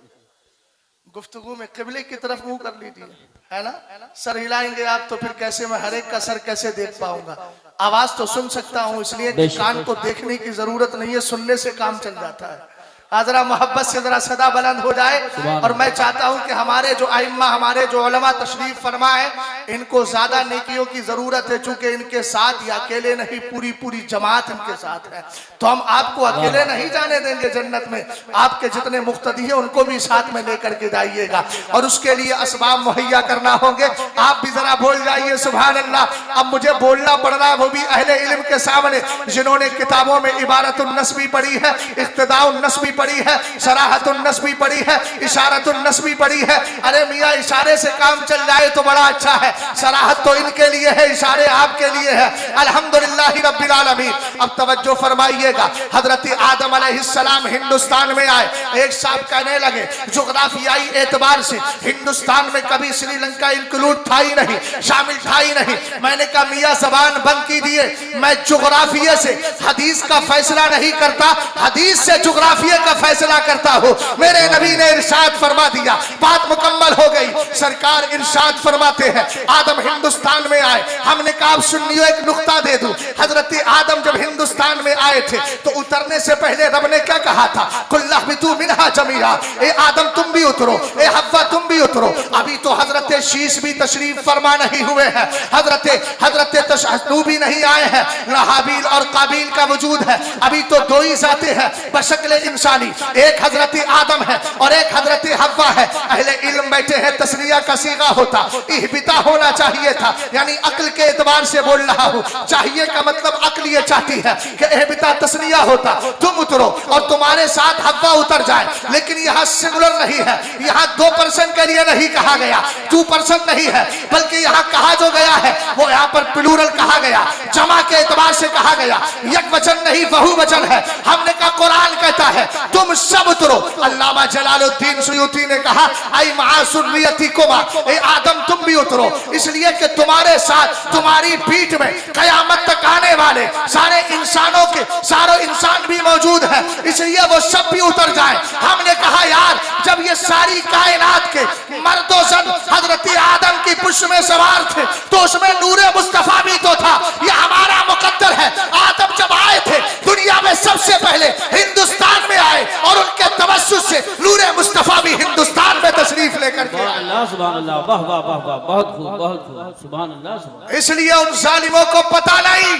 गुफ्तगू में किबले की तरफ मुंह कर लीजिए, है ना? सर हिलाएंगे आप तो फिर कैसे मैं हर एक का सर कैसे देख पाऊंगा? आवाज तो सुन सकता हूँ, इसलिए कि कान को देखने की जरूरत नहीं है, सुनने से काम चल जाता है। जरा मोहब्बत से जरा सदा बुलंद हो जाए। और मैं चाहता हूं कि हमारे जो आइम्मा, हमारे जो उलमा तशरीफ फरमा है, इनको ज्यादा नेकियों की जरूरत है, चूंकि इनके साथ या अकेले नहीं पूरी पूरी जमात इनके साथ है, तो हम आपको अकेले नहीं जाने देंगे जन्नत में। आपके जितने मुख्तदी हैं उनको भी साथ में लेकर के जाइएगा और उसके लिए असबाब मुहैया करना होंगे। आप भी जरा बोल जाइए सुभान अल्लाह। अब मुझे बोलना पड़ रहा है वो भी अहले इल्म के सामने, जिन्होंने किताबों में इबारतुन नस्बी पढ़ी है, इक्तिदाउन नस्बी पढ़ी है, सराहतुन नस्बी पढ़ी है, इशारतुन नस्बी पढ़ी है। अरे मियाँ इशारे से काम चल जाए तो बड़ा अच्छा है, सराहत तो इनके लिए है, इशारे आपके लिए है। अल्हम्दुलिल्लाह रब्बिल आलमीन। अब तवज्जो फरमाइएगा, हजरत आदम अलैहिस्सलाम हिंदुस्तान में आए। एक साहब कहने लगे जोग्राफियाई एतबार से हिंदुस्तान में कभी श्रीलंका इंक्लूड था ही नहीं, शामिल था ही नहीं। मैंने कहा मियाँ जबान बंद कीजिए, मैं जोग्राफिया से हदीस का फैसला नहीं करता, हदीस से जोग्राफिया का फैसला करता हूँ। मेरे नबी ने इरशाद फरमा दिया, बात मुकम्मल हो गई। सरकार इरशाद फरमाते हैं आदम हिंदुस्तान में आए। हमने कहा आप सुन्नियों एक नुक्ता दे दूं, हजरत आदम जब हिंदुस्तान में आए थे तो उतरने से पहले रब ने क्या कहा था? कुल्लहबितू मिनहा जमीआ, ए आदम तुम भी उतरो, ए हव्वा तुम भी उतरो। अभी तो हजरत शीश भी तशरीफ फरमा नहीं हुए हैं, हजरत तशहदू भी नहीं आए हैं, न हाबील और काबिल का वजूद है। अभी तो दो ही जाते हैं बशक्ल इंसानी, एक हजरत आदम है और एक हजरत हव्वा है। अहले इल्म बैठे हैं, तस्निया का सीगा होता इहबिता होना चाहिए था, यानी अक्ल के एतबार से बोल रहा हूँ। चाहिए का मतलब अक्ल ये चाहती है कि इहबिता तस्निया होता, तुम उतरो और तुम्हारे साथ हव्वा उतर जाए। लेकिन यहाँ सिंगुलर नहीं है, यहाँ 2% के लिए नहीं कहा गया, 2% नहीं है, बल्कि यहाँ कहा जो गया है वो यहाँ पर प्लूरल कहा गया, जमा के एतबार से कहा गया, एक वचन नहीं बहुवचन है। हमने कहा कुरान कहता है तुम सब उतरो। अल्लामा जलालुद्दीन सुयूती ने कहा आई मासुर्रियतिकुमा, ए आदम तुम भी उतरो, इसलिए कि तुम्हारे साथ तुम्हारी पीठ में कयामत तक आने वाले सारे इंसानों के सारे इंसान भी मौजूद हैं, इसलिए वो सब भी उतर जाएं। हमने कहा यार जब ये सारी कायनात के मर्दो जन हजरत आदम की पुष्ट में सवार थे तो उसमें नूरे मुस्तफा भी तो था, ये हमारा मुकद्दर है। आदम जब आए थे दुनिया में सबसे पहले हिंदुस्तान में आए और उनके तवस्सुस से नूरे मुस्तफा भी हिंदुस्तान में तशरीफ लेकर के आए। सुभान अल्लाह, वाह वाह वाह वाह, बहुत खूब, बहुत खूब, सुभान अल्लाह। इसलिए उन जालिमों को पता नहीं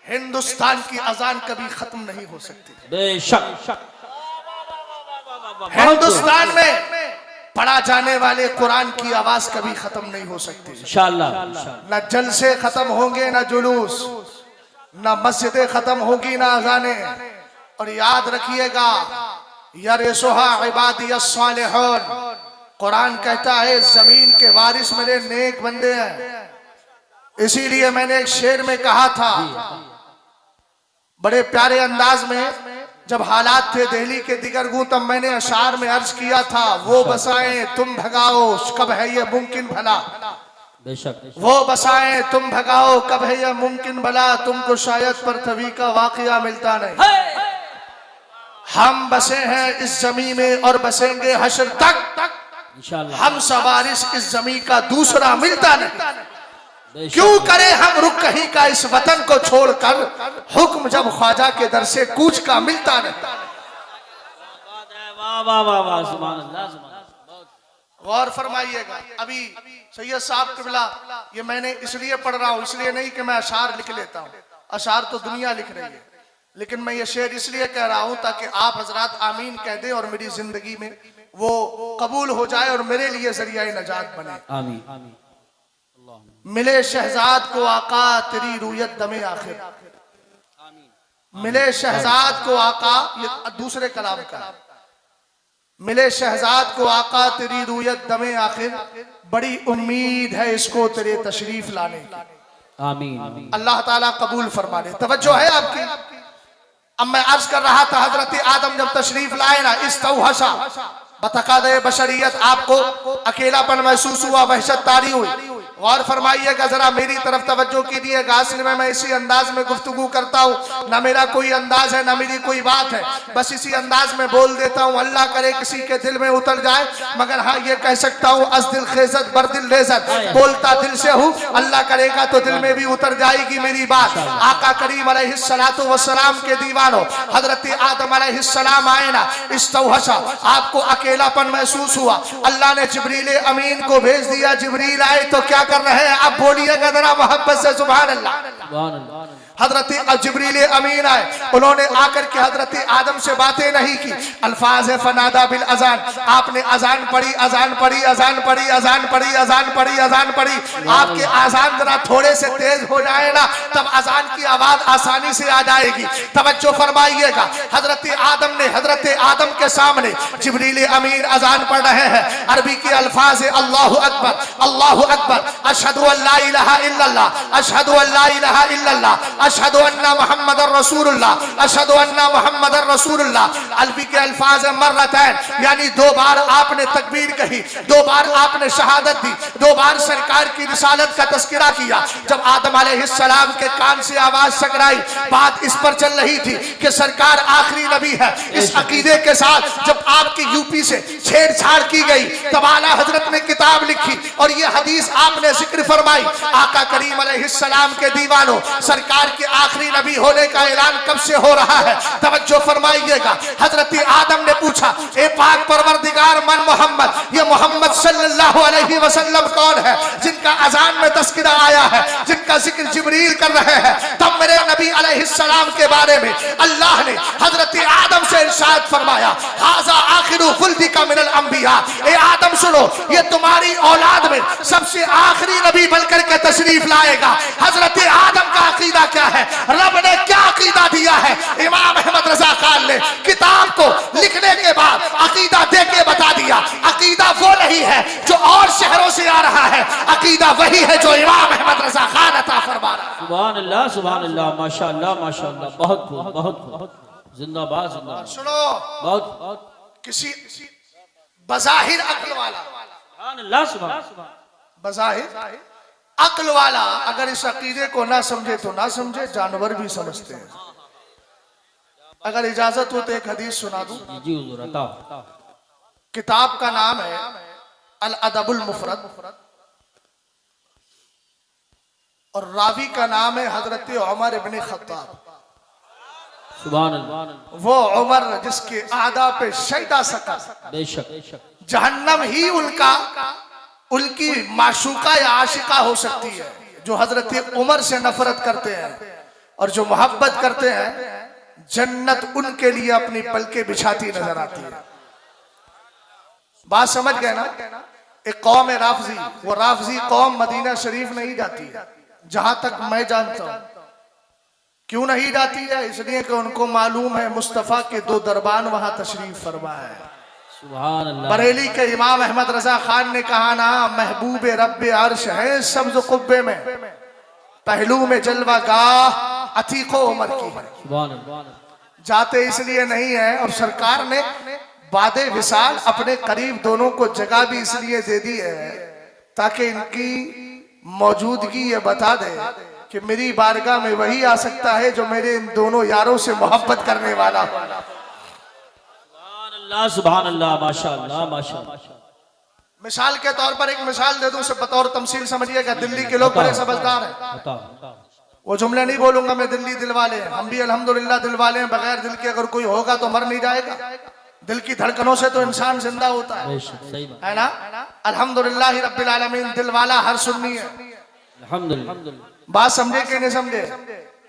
हिंदुस्तान की अजान कभी खत्म नहीं हो सकती। बेशक हिंदुस्तान में पढ़ा जाने वाले कुरान की आवाज कभी खत्म नहीं हो सकती इंशाअल्लाह। न जलसे खत्म होंगे, न जुलूस, न मस्जिदें खत्म होगी, न अजाने। और याद रखिएगा यरिसुहा इबादियस सालिहून, कुरान कहता है जमीन के वारिस मेरे नेक बंदे हैं। इसीलिए मैंने एक शेर में कहा था बड़े प्यारे अंदाज में, जब हालात थे दिल्ली के दिगरगू तब मैंने अशार में अर्ज किया था वो बसाएं तुम भगाओ कब है ये मुमकिन भला। बेशक वो बसाएं तुम भगाओ कब है यह मुमकिन भला तुमको शायद पृथ्वी का वाकया मिलता नहीं। हम बसे हैं इस जमी में और बसेंगे हश्र तक, इंशाअल्लाह। हम सवारिश इस जमी का दूसरा मिलता नहीं। बेशक। क्यों करें हम रुक कहीं का इस वतन को छोड़कर, हुक्म जब ख्वाजा के दर से कूच का मिलता नहीं। वाह वाह वाह वाह, सुभान अल्लाह, सुभान अल्लाह। गौर फरमाइएगा। अभी सैयद साहब किबला, ये मैंने इसलिए पढ़ रहा हूँ, इसलिए नहीं कि मैं अशार लिख लेता हूँ, अशार तो दुनिया लिख रही है, लेकिन मैं ये शेर इसलिए कह रहा हूँ ताकि आप हजरात आमीन कह दें और मेरी जिंदगी में वो कबूल हो जाए और मेरे लिए जरिया नजात बने। आमीन आमीन। मिले शहजाद को आका तेरी रूयत दमे आखिर, मिले शहजाद को आका, ये दूसरे कलाम का, मिले शहजाद को आका तेरी रूयत दमे आखिर, बड़ी उम्मीद है इसको तेरे तशरीफ लाने की। आमीन। अल्लाह ताला कबूल फरमा ले। तवज्जो है आपकी। अब मैं अर्ज कर रहा था हजरत आदम जब तशरीफ लाए ना, इस तौहशा बतकादे बशरियत आपको अकेलापन महसूस हुआ, वहशत तारी हुई। गौर फरमाइएगा जरा, मेरी तरफ तवज्जो कीजिएगा। असल में मैं इसी अंदाज में गुफ्तगू करता हूँ, ना मेरा कोई अंदाज है ना मेरी कोई बात है, बस इसी अंदाज में बोल देता हूँ। अल्लाह करे किसी के दिल में उतर जाए, मगर हाँ ये कह सकता हूँ अस दिल खेजत बर दिल रेजत, बोलता दिल से हूँ, अल्लाह करेगा तो दिल में भी उतर जाएगी मेरी बात। आका करीम अलैहिस्सलातु वस्सलाम के दीवानों, हजरत आदम अलैहिस्सलाम आए ना, इस तौहशा आपको अकेलापन महसूस हुआ, अल्लाह ने जिब्रील अमीन को भेज दिया। जिब्रील आए तो क्या कर रहे हैं, अब बोलिएगा जरा मोहब्बत से सुभान अल्लाह। हजरत जिब्रील अमीन आए, उन्होंने आकर के हजरत आदम से बातें नहीं की। अल्फाज है फनादा बिल अजान, आपने अजान पढ़ी, अजान पढ़ी, अजान पढ़ी, अजान पढ़ी, अजान पढ़ी, अजान पढ़ी। आपके अजान जरा थोड़े से तेज हो जाए ना, तब अजान की आवाज आसानी से आ जाएगी। तवज्जो फरमाइएगा। हजरत आदम ने, हजरत आदम के सामने जिब्रील अमीन अजान पढ़ रहे हैं। अरबी के अल्फाज है अल्लाहु अकबर, अल्लाहु अकबर, अशहदु अल्ला इलाहा इल्लल्लाह, अशहदु अल्ला इलाहा इल्लल्लाह, अशहदु अन्ना मुहम्मदर रसूलुल्लाह, अशहदु अन्ना मुहम्मदर रसूलुल्लाह। अरबी के अल्फाज है मर्रतैन, यानी दो बार आपने तकबीर कही, दो बार आपने शहादत दी, दो बार सरकार की रिसालत का तस्करा किया। जब आदम अलैहिस्सलाम के कान से आवाज टकराई, बात इस पर चल रही थी कि सरकार आखिरी नबी है, इस अकीदे के साथ जब आपकी यूपी से छेड़छाड़ की गई, तब आला हजरत ने किताब लिखी और ये हदीस आपने जिक्र फरमाई। आका करीम अलैहिस्सलाम के दीवानों, सरकार के आखिरी नबी होने का ऐलान कब से हो रहा है, तवज्जो फरमाइएगा। हजरत आदम ने पूछा, ए पाक परवरदिगार मन मोहम्मद, ये मोहम्मद सल्लल्लाहु अलैहि वसल्लम कौन है जिनका अजान में तस्करा आया है, जिनका जिक्र जिब्रील कर रहे हैं। तब मेरे नबी अलैहिस्सलाम के बारे में अल्लाह ने हजरत आदम से इरशाद फरमाया, हाजा आखिरु खुल्दी का मिनल अंबिया, ए आदम सुनो, ये तुम्हारी औलाद में सबसे आखिरी नबी बनकर के तशरीफ लाएगा। हजरत आदम का अकीदा क्या है, रब ने क्या अकीदा दिया है, इमाम अहमद रजा खान ने किताब को लिखने के बाद अकीदा दे के बता दिया। अकीदा वो नहीं है जो और शहरों से आ रहा है, अकीदा वही है जो इमाम अहमद रजा खान अता फरमा रहा है। सुभान अल्लाह, सुभान अल्लाह, माशाअल्लाह माशाअल्लाह, बहुत बहुत बहुत जिंदाबाद जिंदाबाद। सुनो, बहुत बहुत किसी बज़ाहिर अक्ल वाला, सुभान अल्लाह, सुभान अल्लाह, बज़ाहिर अक्ल वाला अगर इस अकीदे को ना समझे तो ना समझे, जानवर भी समझते हैं। अगर इजाजत हो तो एक हदीस सुना दूं। जी हुजूर, अता। किताब का नाम है अल अदबुल मुफरद और रावी का नाम है हजरत उमर इब्न खत्ताब। सुभान अल्लाह। वो उमर जिसके आदा पे शैदा सकर, बेशक जहन्नम ही उनकी माशूका या आशिका हो सकती है। जो हजरत उमर से नफरत करते हैं और जो मोहब्बत करते हैं, जन्नत उनके लिए अपनी पलके बिछाती नजर आती है। बात समझ गए ना? एक कौम है राफजी, वो राफजी कौम मदीना शरीफ नहीं जाती है, जहां तक मैं जानता हूं। क्यों नहीं जाती है? इसलिए कि उनको मालूम है मुस्तफा के दो दरबान वहां तशरीफ फरमा है। सुभान अल्लाह। बरेली के इमाम अहमद रजा खान ने कहा ना, महबूब रब्बे अर्श है सब्ज कुब्बे में, पहलू में जलवा गाह अतीको उमर की है। सुभान अल्लाह। जाते इसलिए नहीं है, और सरकार ने बादे विसाल अपने करीब दोनों को जगह भी इसलिए दे दी है ताकि इनकी मौजूदगी ये बता दे कि मेरी बारगाह में वही आ सकता है जो मेरे इन दोनों यारों से मोहब्बत करने वाला हो। सुभान अल्लाह, माशाअल्लाह, माशाअल्लाह। मिसाल के तौर पर एक मिसाल दे दूं, बतौर तमसील समझिएगा। दिल्ली के लोग बड़े समझदार हैं, वो जुमले नहीं बोलूंगा मैं। दिल्ली दिल वाले हैं, हम भी अल्हम्दुलिल्लाह दिल वाले हैं। बगैर दिल के अगर कोई होगा तो मर नहीं जाएगा। दिल की धड़कनों से तो इंसान जिंदा होता है ना। अल्हम्दुलिल्लाह रब्बिल आलमीन दिल वाला हर सुन्नी है। अल्हम्दुलिल्लाह। बात समझे कि नहीं समझे?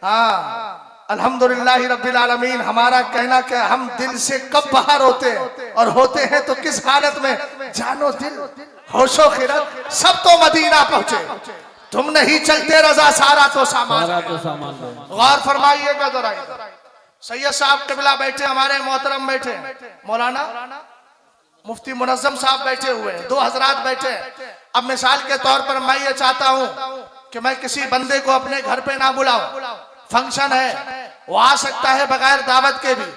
हाँ, अल्हम्दुलिल्लाह रब्बिल आलमीन। हमारा कहना क्या, हम दिल से कब बाहर होते हैं और होते हैं तो किस हालत में? जानो दिल होशो खिरत सब तो मदीना पहुंचे, तुम नहीं चलते रजा सारा तो सामान। गौर फरमाइएगा जरा। सैयद साहब किबला बैठे, हमारे मोहतरम बैठे, मौलाना मुफ्ती मुनज्जम साहब बैठे हुए हैं, दो हजरात बैठे। अब मिसाल के तौर पर मैं ये चाहता हूं कि मैं किसी बंदे को अपने घर पे ना बुलाऊं, फंक्शन है, वो आ सकता है बगैर दावत के भी,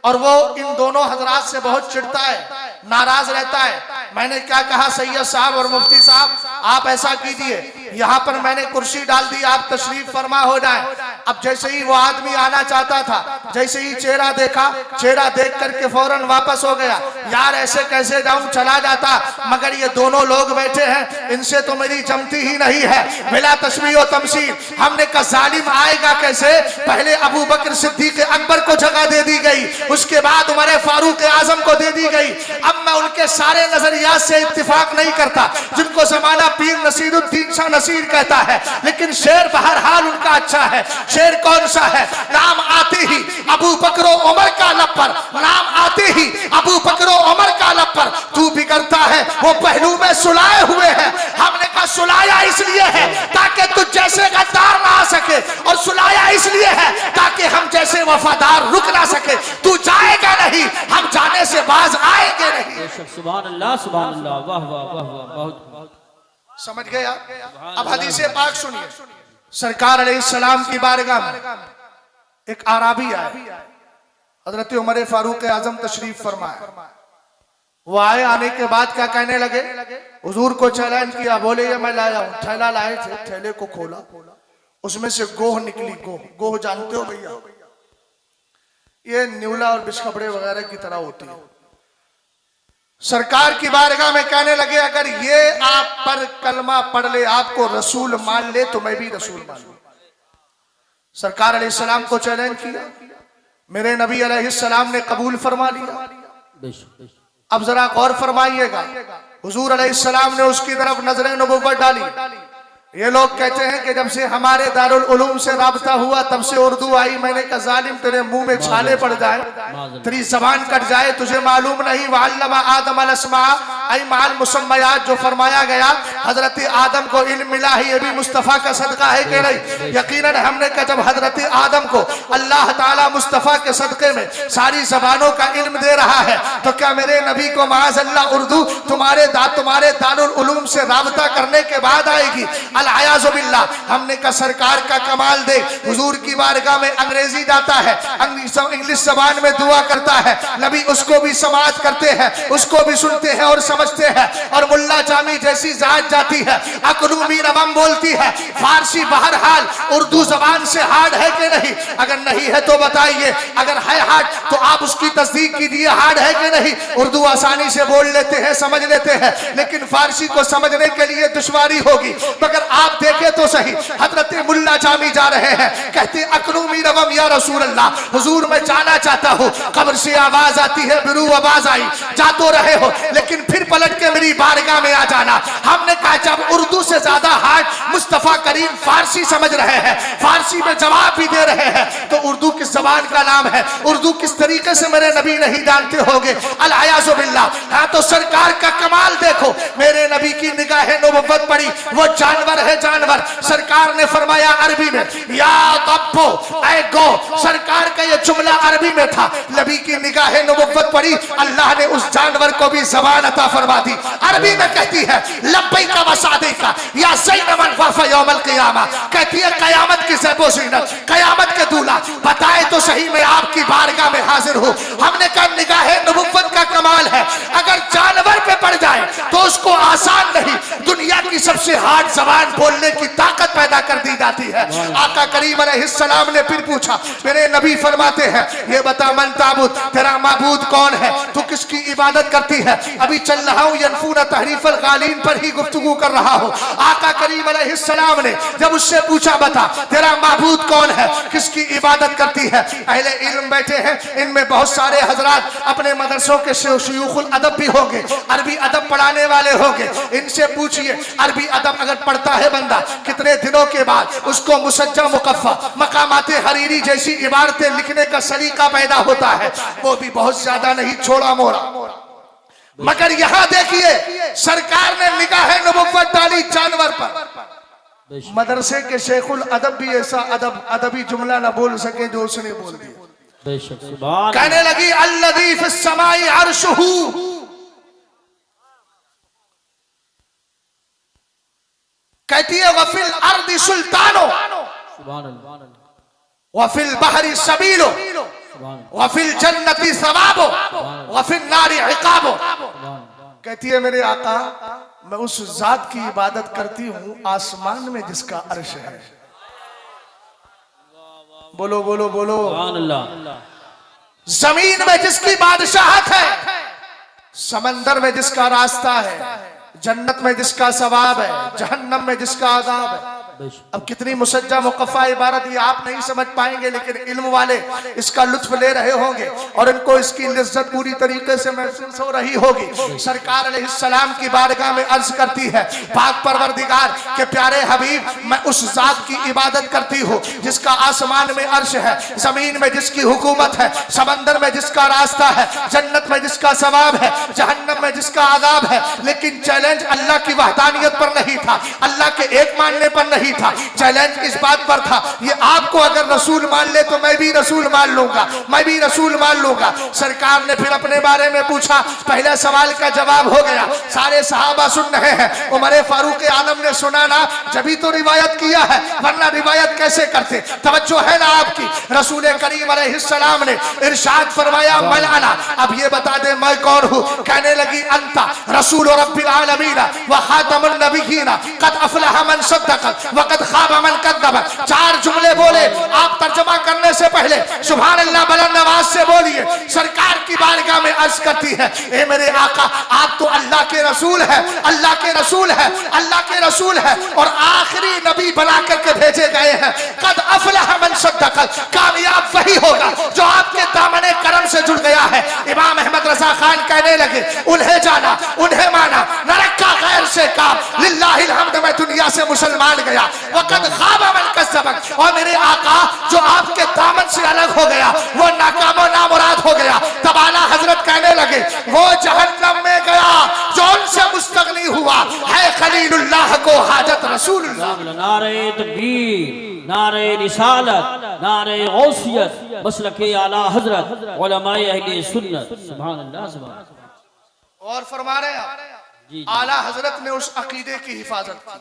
और वो इन दोनों हजरात से बहुत चिढ़ता है, नाराज रहता है। मैंने क्या कहा, सैयद साहब और मुफ्ती साहब आप ऐसा कीजिए, यहाँ पर मैंने कुर्सी डाल दी, आप तशरीफ फरमा हो जाए। अब जैसे ही वो आदमी आना चाहता था, जैसे ही चेहरा देखा, चेहरा देख करके फौरन वापस हो गया। यार ऐसे कैसे जाऊं, चला जाता, मगर ये दोनों लोग बैठे हैं, इनसे तो मेरी जमती ही नहीं है। बिला तशबीह और तमसील। हमने कहा जालिम आएगा कैसे? पहले अबू बकर सिद्दीक अकबर को जगह दे दी गई, उसके बाद उमर फारूक आजम को दे दी गई। अब मैं उनके सारे नजरियात से इत्तिफाक नहीं करता, जिनको जमाना पीर नसीरुद्दीन शाह नसीर कहता है, लेकिन शेर बहरहाल उनका अच्छा है। शेर कौन सा है? नाम आते ही अबू बकर उमर का लब पर, नाम आते ही अबू बकर उमर का लब पर तू बिगड़ता है, वो पहलू में सुलाए हुए हैं। हमने कहा सुलाया इसलिए है ताकि तू जैसे गद्दार ना आ सके, और सुलाया इसलिए है ताकि हम जैसे वफादार रुक ना सके। तू जाएगा नहीं, हम जाने से बाज आएंगे नहीं। सुभान अल्लाह, सुभान अल्लाह, वाह वाह वाह वाह, बहुत समझ गए आप? अब हदीस पाक सुनिए। सरकार अलैहिस्सलाम की बारगाह में एक आराबी आए, हजरत उमर फारूक आजम तशरीफ फरमाए। वो आए, आने के बाद क्या कहने लगे? हुजूर को चैलेंज किया, बोले ये मैं लाया हूं। थैला लाए थे, थैले को खोला, उसमें से गोह निकली। गोह जानते हो भैया, ये न्यूला और बिस्कबड़े वगैरह की तरह होती है। सरकार की बारगाह में कहने लगे, अगर ये आप पर कलमा पढ़ ले, आपको रसूल मान ले, तो मैं भी रसूल मान लूं। सरकार अलैहिस्सलाम को चैलेंज किया, मेरे नबी अलैहिस्सलाम ने कबूल फरमा लिया। अब जरा गौर फरमाइएगा, हुजूर अलैहिस्सलाम ने उसकी तरफ नजर नबुव्वत डाली। ये लोग कहते हैं कि जब से हमारे दारुल उलूम से राबता हुआ तब से उर्दू आई। मैंने कहा जालिम, तेरे मुंह में छाले पड़ जाए, तेरी जबान कट जाए, तुझे मालूम नहीं वअल्लमा आदम अल अस्मा ऐ माल मुसम्मयात, जो फरमाया गया हजरत आदम को इल्म मिला है, ये भी मुस्तफ़ा का सदका है कि नहीं? यकीनन हमने कहा जब हजरत आदम को अल्लाह ताला मुस्तफ़ा के सदके में सारी जबानों का इल्म दे रहा है, तो क्या मेरे नबी को माअज़ल्लाह उर्दू तुम्हारे दारुल उलूम से राबता करने के बाद आएगी? अल-आयाज़ु बिल्लाह। हमने कहा सरकार का कमाल दे, हुजूर की बारगाह में अंग्रेजी जाता है, इंग्लिश जबान में दुआ करता है, नबी उसको भी समाअत करते हैं, उसको भी सुनते हैं और समझते हैं। और मुल्ला जामी जैसी जात जाती है, अकलूमी रवम बोलती है, फारसी बहरहाल उर्दू जबान से हार्ड है कि नहीं? अगर नहीं है तो बताइए, अगर है हार्ड तो आप उसकी तस्दीक कीजिए, हार्ड है कि नहीं? उर्दू आसानी से बोल लेते हैं, समझ लेते हैं, लेकिन फारसी को समझने के लिए दुश्वारी होगी। मगर आप देखें तो सही, हजरत मुल्ला जामी जा रहे हैं, कहते अकलूमी रवम या रसूल अल्लाह, हुजूर मैं जाना चाहता हूँ। कब्र से आवाज आती है, बिरू आवाज आई, जा तो रहे हो लेकिन फिर पलट के मेरी बारगाह में आ जाना। हमने कहा जब उर्दू से ज्यादा हार्ड मुस्तफा करीम फारसी समझ रहे हैं, फारसी में जवाब भी दे रहे हैं, तो उर्दू किस जबान का नाम है? उर्दू किस तरीके से मेरे नबी नहीं जानते होंगे? अल-आयाज़ु बिल्लाह। हाँ, तो सरकार का कमाल देखो, मेरे नबी की निगाहे नबुव्वत पड़ी, वो जानवर है जानवर। सरकार ने फरमाया अरबी में, या तब्बो ऐ गो, सरकार का ये जुमला अरबी में था। नबी की निगाहे नबुव्वत पड़ी, अल्लाह ने उस जानवर को भी ज़बान अता फरमा दी। अरबी में कहती है लब्बैका व सादैका या ज़ैनबन वफ़ा यौमल क़ियामा, कहती है क़यामत की ज़ैबो ज़ीनत, क़यामत के दूल्हा, बताए तो सही मैं आपकी बारगाह में हाजिर हूँ। हमने कहा निगाहे नबुव्वत का कमाल है, अगर जानवर पे पड़ जाए तो उसको आसान नहीं, दुनिया की सबसे हार्ड जबान बोलने की ताकत पैदा कर दी जाती है। आका करीम अलैहिस्सलाम ने फिर पूछा, मेरे नबी फरमाते हैं, ये बता मन ताबूत, तेरा माबूद कौन है, तू किसकी इबादत करती है। अभी चल रहा हूँ यनफूना तहरीफल गालीन पर ही गुफ्तगू कर रहा हूँ। आका करीम अलैहिस्सलाम ने जब उससे पूछा, बता तेरा माबूद कौन है, किसकी इबादत करती है। अहले इल्म बैठे हैं, इनमें बहुत सारे हजरात अपने मदरसों के शयूखुल अदब भी होंगे, अरबी अदब पढ़ाने वाले होंगे। इनसे पूछिए, अरबी अदब अगर पढ़ता है बंदा, कितने दिनों के बाद उसको मुसज्जा मुकफ़्फ़ा मकामाते हरीरी जैसी इबारतें लिखने का सलीका पैदा होता है, वो भी बहुत ज्यादा नहीं, छोड़ा मोड़ा। मगर यहां देखिए, सरकार ने निगाह नबुव्वत डाली जानवर पर। मदरसे के शेखुल अदब भी ऐसा अदबी जुमला न बोल सके जो उसने बोल दिया। कहने लगी, अल्लज़ी फिस समाई अर्शुहु, कहती है वफिल अर्दी सुल्तानो वफिल बहरी सबीलो वफिल जन्नती सवाबो वफिल नारी इकाबो। कहती है मेरे आका, मैं उस जात की इबादत करती हूँ आसमान में जिसका अर्श है। बोलो बोलो बोलो। जमीन में जिसकी बादशाहत है, समंदर में जिसका रास्ता है, जन्नत में जिसका सवाब है, जहन्नम में जिसका अजाब है। अब कितनी मुसज्जा मुकफ़्फ़ा इबारत ये आप नहीं समझ पाएंगे, लेकिन इल्म वाले इसका लुत्फ ले रहे होंगे और इनको इसकी लिज्जत पूरी तरीके से महसूस हो रही होगी। सरकार अलैहिस्सलाम की बारगाह में अर्ज करती है, पाक परवरदिगार के प्यारे हबीब, मैं उस जात की इबादत करती हूँ जिसका आसमान में अर्श है, जमीन में जिसकी हुकूमत है, समंदर में जिसका रास्ता है, जन्नत में जिसका सवाब है, जहन्नम में जिसका आजाब है। लेकिन चैलेंज अल्लाह की वहदानियत पर नहीं था, अल्लाह के एक मानने पर नहीं था, चैलेंज इस बात पर था, ये आपको अगर रसूल मान ले तो मैं भी रसूल मान लूंगा, मैं भी रसूल मान लूंगा। सरकार ने फिर अपने बारे में पूछा, पहले सवाल का जवाब हो गया, सारे सहाबा सुन रहे हैं। उमर फारूक आलम ने सुना ना, जब तो रिवायत किया है, वरना रिवायत कैसे करते। तवज्जो है ना आपकी। रसूल करीम अलैहिस्सलाम ने इरशाद फरमाया, मलाना, अब ये बता दे मैं कौन हूँ। कहने लगी, अंता रसूल रब्बिल आलमीन व खातमुन नबिय्यीन क़द अफ़लह मन सद्दक़ वक़द ख़ाब मन कज़्ज़ब। चार जुमले बोले, आप तर्जुमा करने से पहले सुभान अल्लाह बुलंद आवाज से बोलिए। सरकार की बारगाह में अर्ज करती है, ए मेरे आका, आप तो अल्लाह के रसूल है, अल्लाह के रसूल है, अल्लाह के रसूल है और आखिरी नबी बना करके भेजे गए हैं। क़द अफ़लह मन सद्दक़, कामयाब वही होगा जो आपके दामने करम से जुड़ गया है। इमाम अहमद रजा खान कहने लगे, उन्हें जाना, उन्हें माना, न रखा गैर से काम, लिल्लाहिल हम्द, मैं दुनिया से मुसलमान गया। वक़द ख़ाब मन कज़्ज़ब, और मेरे आका जो आपके दामन से अलग हो गया वो नाकाम और नामुराद हो गया। तब आला हजरत कहने लगे, वो जहन्नम में गया जो उनसे मुस्तगनी हुआ है, खलीलुल्लाह को हाजत रसूलुल्लाह। नारे तकबीर, नारे रिसालत, नारे गौसियत, मसलके आला हजरत, उलमाए अहले सुन्नत। सुभान अल्लाह, सुभान अल्लाह। और फरमा रहे हैं, आला हजरत ने उस अकीदे की हिफाजत की।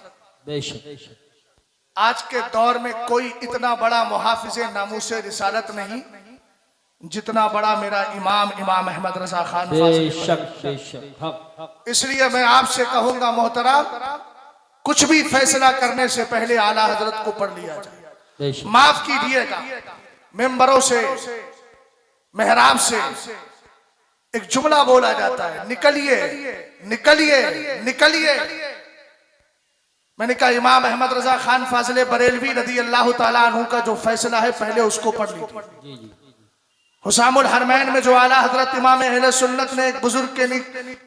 बेशक आज के दौर में कोई इतना बड़ा मुहाफिज़े नामूसे रिसालत नहीं जितना बड़ा मेरा इमाम अहमद रजा खान। बेशक बेशक। इसलिए मैं आपसे कहूंगा मोहतरम, कुछ भी फैसला करने से पहले आला हजरत को पढ़ लिया जाए। माफ कीजिएगा, मेंबरों से, मेहराब से एक जुमला बोला जाता है, निकलिए निकलिए निकलिए। मैंने कहा इमाम अहमद रजा खान फाजिले बरेलवी रदी अल्लाह ताला अन्हु का जो फैसला है पहले उसको पढ़ लीजिए। हुसामुल हरमैन में जो आला हजरत इमाम अहले सुन्नत ने एक बुजुर्ग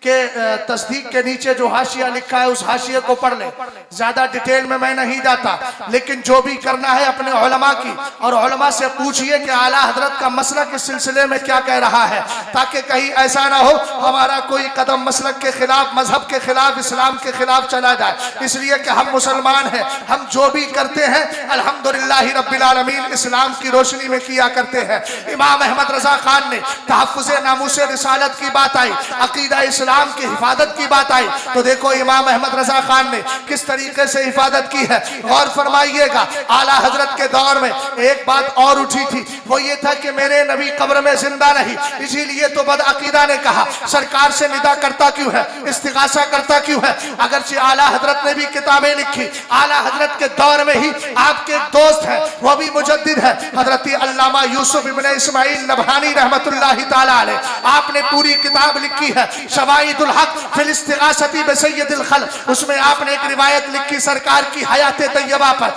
के तस्दीक के नीचे जो हाशिया लिखा है उस हाशिये को पढ़ ले। ज्यादा डिटेल में मैं नहीं जाता, लेकिन जो भी करना है अपने उलमा की और उलमा से पूछिए कि आला हजरत का मसलक इस सिलसिले में क्या कह रहा है, ताकि कहीं ऐसा ना हो हमारा कोई कदम मसलक के खिलाफ, मजहब के खिलाफ, इस्लाम के खिलाफ चला जाए। इसलिए कि हम मुसलमान हैं, हम जो भी करते हैं अल्हम्दुलिल्लाह रब्बिल आलमीन इस्लाम की रोशनी में किया करते हैं। इमाम अहमद अहमद रजा खान ने तहफ़्फ़ुज़ नामूस रिसालत की बात आई, अकीदा इस्लाम की हिफाजत की बात आई, तो देखो इमाम अहमद रजा खान ने किस तरीके से हिफाजत की है। गौर फरमाइएगा, आला हजरत के दौर में एक बात और उठी थी, वो ये था कि मेरे नबी कब्र में जिंदा नहीं, इसीलिए तो बद अकीदा ने कहा सरकार से निदा करता क्यों है, इस्तिगासा करता क्यों है। अगरचे आला हजरत ने भी किताबें लिखी, आला हजरत के दौर में ही आपके एक दोस्त है, वो भी मुजद्दिद है, हजरत अल्लामा यूसुफ इब्ने इस्माइल नबहानी रहमतुल्लाहि ताला अलैह। आपने पूरी किताब लिखी है शवाइदुल हक फिल इस्तिगासती बिसय्यदिल खल्क, उसमें आपने एक रिवायत लिखी सरकार की हयात तैयबा पर,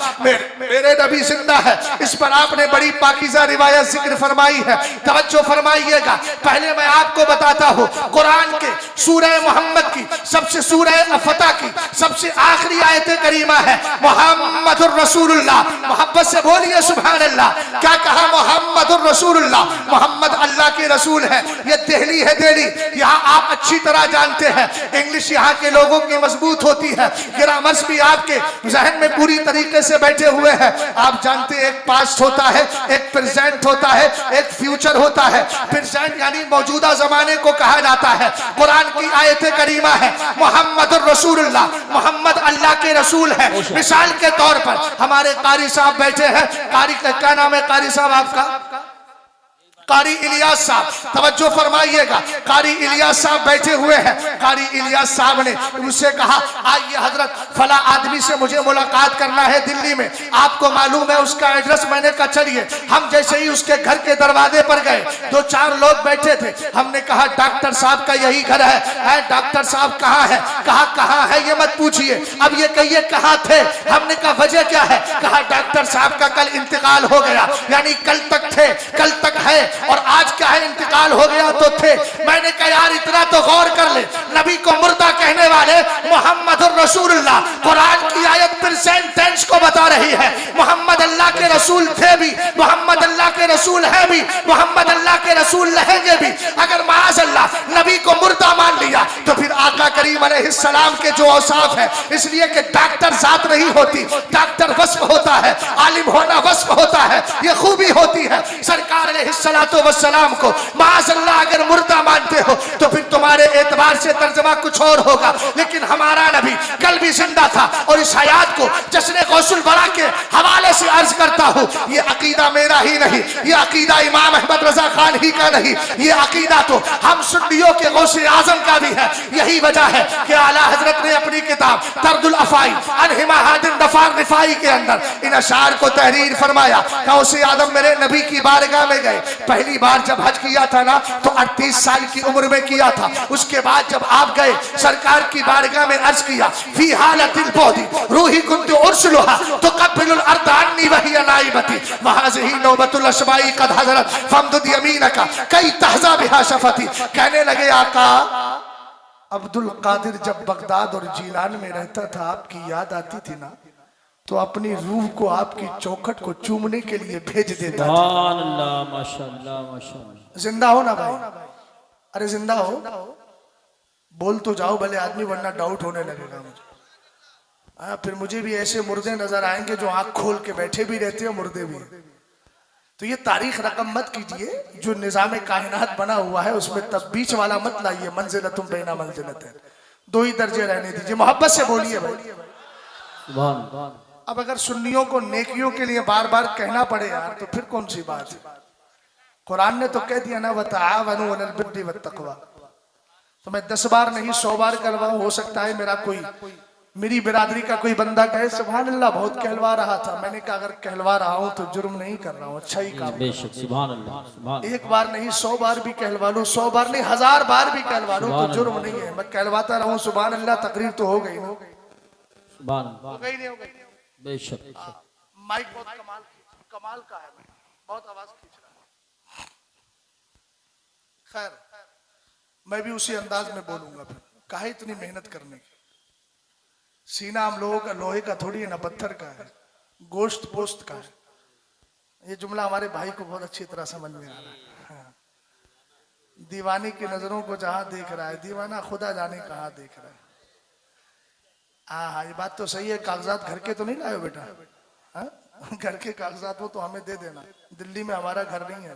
मेरे नबी जिंदा है, इस पर आपने बड़ी पाकीज़ा रिवायत जिक्र फरमाई है। तवज्जो फरमाइएगा, पहले मैं आपको बताता हूँ कुरान के सूरह मोहम्मद की सबसे सूरह फतह की सबसे आखिरी आयत करीमा है मुहम्मदुर रसूलुल्लाह। मोहब्बत से बोलिए सुभान अल्लाह। क्या कहा? मुहम्मदुर रसूलुल्लाह, मोहम्मद अल्लाह के रसूल है। ये दिल्ली है, दिल्ली यहाँ आप अच्छी तरह जानते हैं, इंग्लिश यहाँ के लोगों की मजबूत होती है, ग्रामर्स भी आपके जहन में पूरी तरीके से बैठे हुए हैं। आप जानते हैं एक पास्ट होता है, एक प्रेजेंट होता है, एक फ्यूचर होता है। प्रेजेंट यानी मौजूदा जमाने को कहा जाता है। कुरान की आयत करीमा है मुहम्मदुर रसूलुल्लाह, मोहम्मद अल्लाह के रसूल है। मिसाल के तौर पर हमारे कारी साहब बैठे हैं, कारी का क्या नाम है कारी साहब आपका? कारी इलियास साहब, तवज्जो फरमाइएगा, कारी इलियास साहब बैठे हुए हैं। कारी इलियास साहब ने मुझसे कहा आइए हजरत फला आदमी से मुझे मुलाकात करना है दिल्ली में, आपको मालूम है उसका एड्रेस। मैंने कहा चलिए। हम जैसे ही उसके घर के दरवाजे पर गए, दो चार लोग बैठे थे, हमने कहा डॉक्टर साहब का यही घर है। डॉक्टर साहब कहाँ है? कहा कहाँ है ये मत पूछिए, अब ये कहिए कहाँ थे। हमने कहा वजह क्या है? कहा डॉक्टर साहब का कल इंतकाल हो गया, यानी कल तक थे, कल तक है, और आज क्या है इंतकाल हो गया तो थे। मैंने कहा यार इतना तो गौर कर ले, नबी को मुर्दा कहने वाले मुहम्मदुर रसूलुल्लाह, कुरान की आयत प्रेजेंट टेंस को बता रही है। मोहम्मद अल्लाह के रसूल थे भी, मोहम्मद अल्लाह के रसूल है भी, मोहम्मद अल्लाह के रसूल रहेंगे भी। अगर माज़ अल्लाह नबी को मुर्दा मान लिया तो फिर आका करीम अलैहिस्सलाम के जो औसाफ है, इसलिए कि डॉक्टर जात नहीं होती, डॉक्टर वस्फ होता है, आलिम होना वस्फ होता है, ये खूबी होती है। सरकार अलैहिस्सलातु वस्सलाम को माज़अल्लाह अगर मुर्दा मानते हो तो फिर तुम्हारे एतबार से तर्जमा कुछ और होगा, लेकिन हमारा नबी कल भी जिंदा था। और इस हयात को जश्न गौसुल बरा के हवाले से अर्ज करता हूँ, ये अकीदा मेरा ही नहीं, ये अकीदा इमाम अहमद रजा खान ही का नहीं, ये अकीदा तो हम सुन्नियों के गौसे आजम का भी है। यही वजह है कि आला हजरत ने अपनी किताब तर्दुल अफाई अन हिमाहादिन दफार रिफाई के अंदर इन अशार को तहरीर फरमाया। गौसे आजम मेरे नबी की बारगाह में गए, पहली बार जब हज किया था ना तो 38 साल की उम्र में किया था। उसके बाद जब आप गए सरकार की बारगाह में अर्ज किया फी हालतिल बौदी रूही कुंतु उर्सलुहा तो कब्बिलुल अर्द अन्नी वही नाइबती वहाज़िही नौबतुल अशबाई कद हज़रत फमदुद यमीनका कई तहज़ा बिहा शफती। कहने लगे आका अब्दुल कादिर जब बगदाद और जीलान में रहता था, आपकी याद आती थी ना तो अपनी रूह को आपकी चौखट को चूमने के लिए भेज देता था। माशाअल्लाह माशाअल्लाह। जिंदा हो ना भाई? अरे जिंदा हो, बोल तो जाओ भले आदमी, वरना डाउट होने लगेगा मुझे। फिर मुझे भी ऐसे मुर्दे नजर आएंगे जो आंख खोल के बैठे भी रहते हैं, मुर्दे भी। तो ये तारीख रकम मत कीजिए, जो निजाम कायनात बना हुआ है उसमें तब बीच वाला मत लाइए, मंजिलतुम बैना मंजिलतैन, दो ही दर्जे रहने दीजिए। मोहब्बत से बोलिए भाई। अब अगर सुन्नियों को नेकियों के लिए बार बार कहना पड़े यार तो फिर कौन सी बात है? कुरान ने तो कह दिया ना वतआवनु अलल बिर्रि वत्तक़वा। तो मैं 10 बार नहीं 100 बार कहलवाऊं, हो सकता है मेरी बिरादरी का कोई बंदा कहे सुभान अल्लाह बहुत कहलवा रहा था। मैंने कहा अगर कहलवा रहा हूं तो जुर्म नहीं कर रहा हूं, अच्छा ही काम। बेशक सुभान अल्लाह। एक बार नहीं 100 बार भी कहलवा लूं, 100 बार नहीं 1000 बार भी कहलवा लूं तो जुर्म नहीं है। मैं कहलवाता रहूं सुभान अल्लाह, तकरीर तो हो गई ना? हो गई नहीं हो गई? बेशक। माइक बहुत कमाल का है, बहुत आवाज खींच रहा है। खैर मैं भी उसी अंदाज में बोलूंगा। फिर काहे इतनी मेहनत करने की? सीना हम लोगों का लोहे का थोड़ी है ना, पत्थर का है, गोश्त पोस्त का है। ये जुमला हमारे भाई को बहुत अच्छी तरह समझ में आ रहा है। हाँ। दीवाने की नजरों को जहां देख रहा है, दीवाना खुदा जाने कहाँ देख रहा है। हाँ ये बात तो सही है। कागजात घर के तो नहीं लाए बेटा? हाँ घर के कागजात हो तो हमें दे देना, दिल्ली में हमारा घर नहीं है।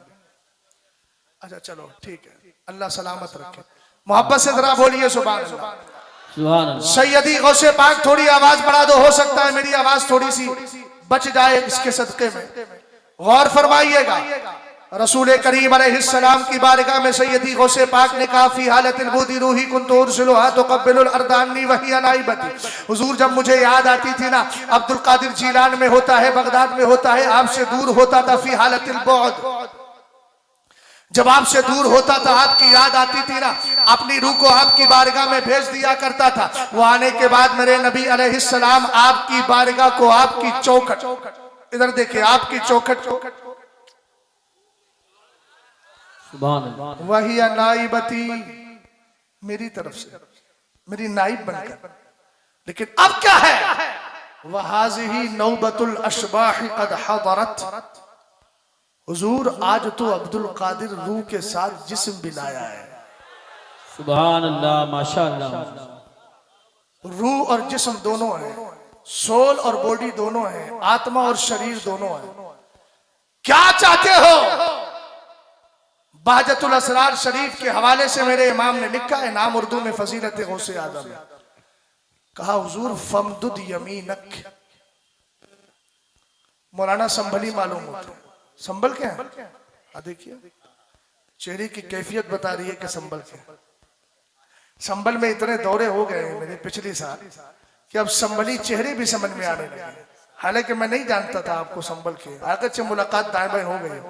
अच्छा चलो ठीक है, अल्लाह सलामत रखे। मोहब्बत से जरा बोलिए सुभान अल्लाह। सुभान अल्लाह। सैयदी गौसे पाक थोड़ी आवाज बढ़ा दो, हो सकता है मेरी आवाज थोड़ी सी बच जाए इसके सदके में। गौर फरमाइएगा, रसूल करीम अलैहिस्सलाम की बारगाह में सैयदी गौसे पाक ने कहा फी हालतिल बुदी रूही कुन्तु उरसिलुहा तुक़ब्बिलुल अर्दानी व हिया नाइबती। हुजूर जब मुझे याद आती थी ना, अब्दुल कादिर जीलान में होता है, बगदाद में होता है, आपसे दूर होता था, फी हालतिल बुअद, जब आपसे दूर होता था आपकी याद आती थी ना, अपनी रूह को आपकी बारगाह में भेज दिया करता था। वो आने के बाद मेरे नबी अलैहिस्सलाम आपकी बारगाह को, आपकी चौखट, इधर देखिए आपकी चौखट, वही नाइबती, मेरी तरफ से मेरी नाइब बनकर। लेकिन अब क्या है, वहाज़िही नौबतुल अशबाह क़द हदरत। हुजूर आज तो अब्दुल कादिर रूह के साथ जिस्म भी लाया है। सुभान अल्लाह, माशाअल्लाह। रूह और जिस्म दोनों है, सोल और बॉडी दोनों है, आत्मा और शरीर दोनों है। क्या चाहते हो? बहजतुल असरार शरीफ के हवाले से मेरे इमाम ने लिखा है, नाम उर्दू में फजीलत गौसे आजम, कहा हुजूर फमदुद यमीनक। मौलाना संभली मालूम होता है, संभल क्या है? देखिए चेहरे की कैफियत बता रही है कि संभल क्या। संभल में इतने दौरे हो गए मेरे पिछले साल कि अब संभली चेहरे भी समझ में आने लगे। हालांकि मैं नहीं जानता था आपको संभल के, आगे मुलाकात दाएं बाएं हो गई।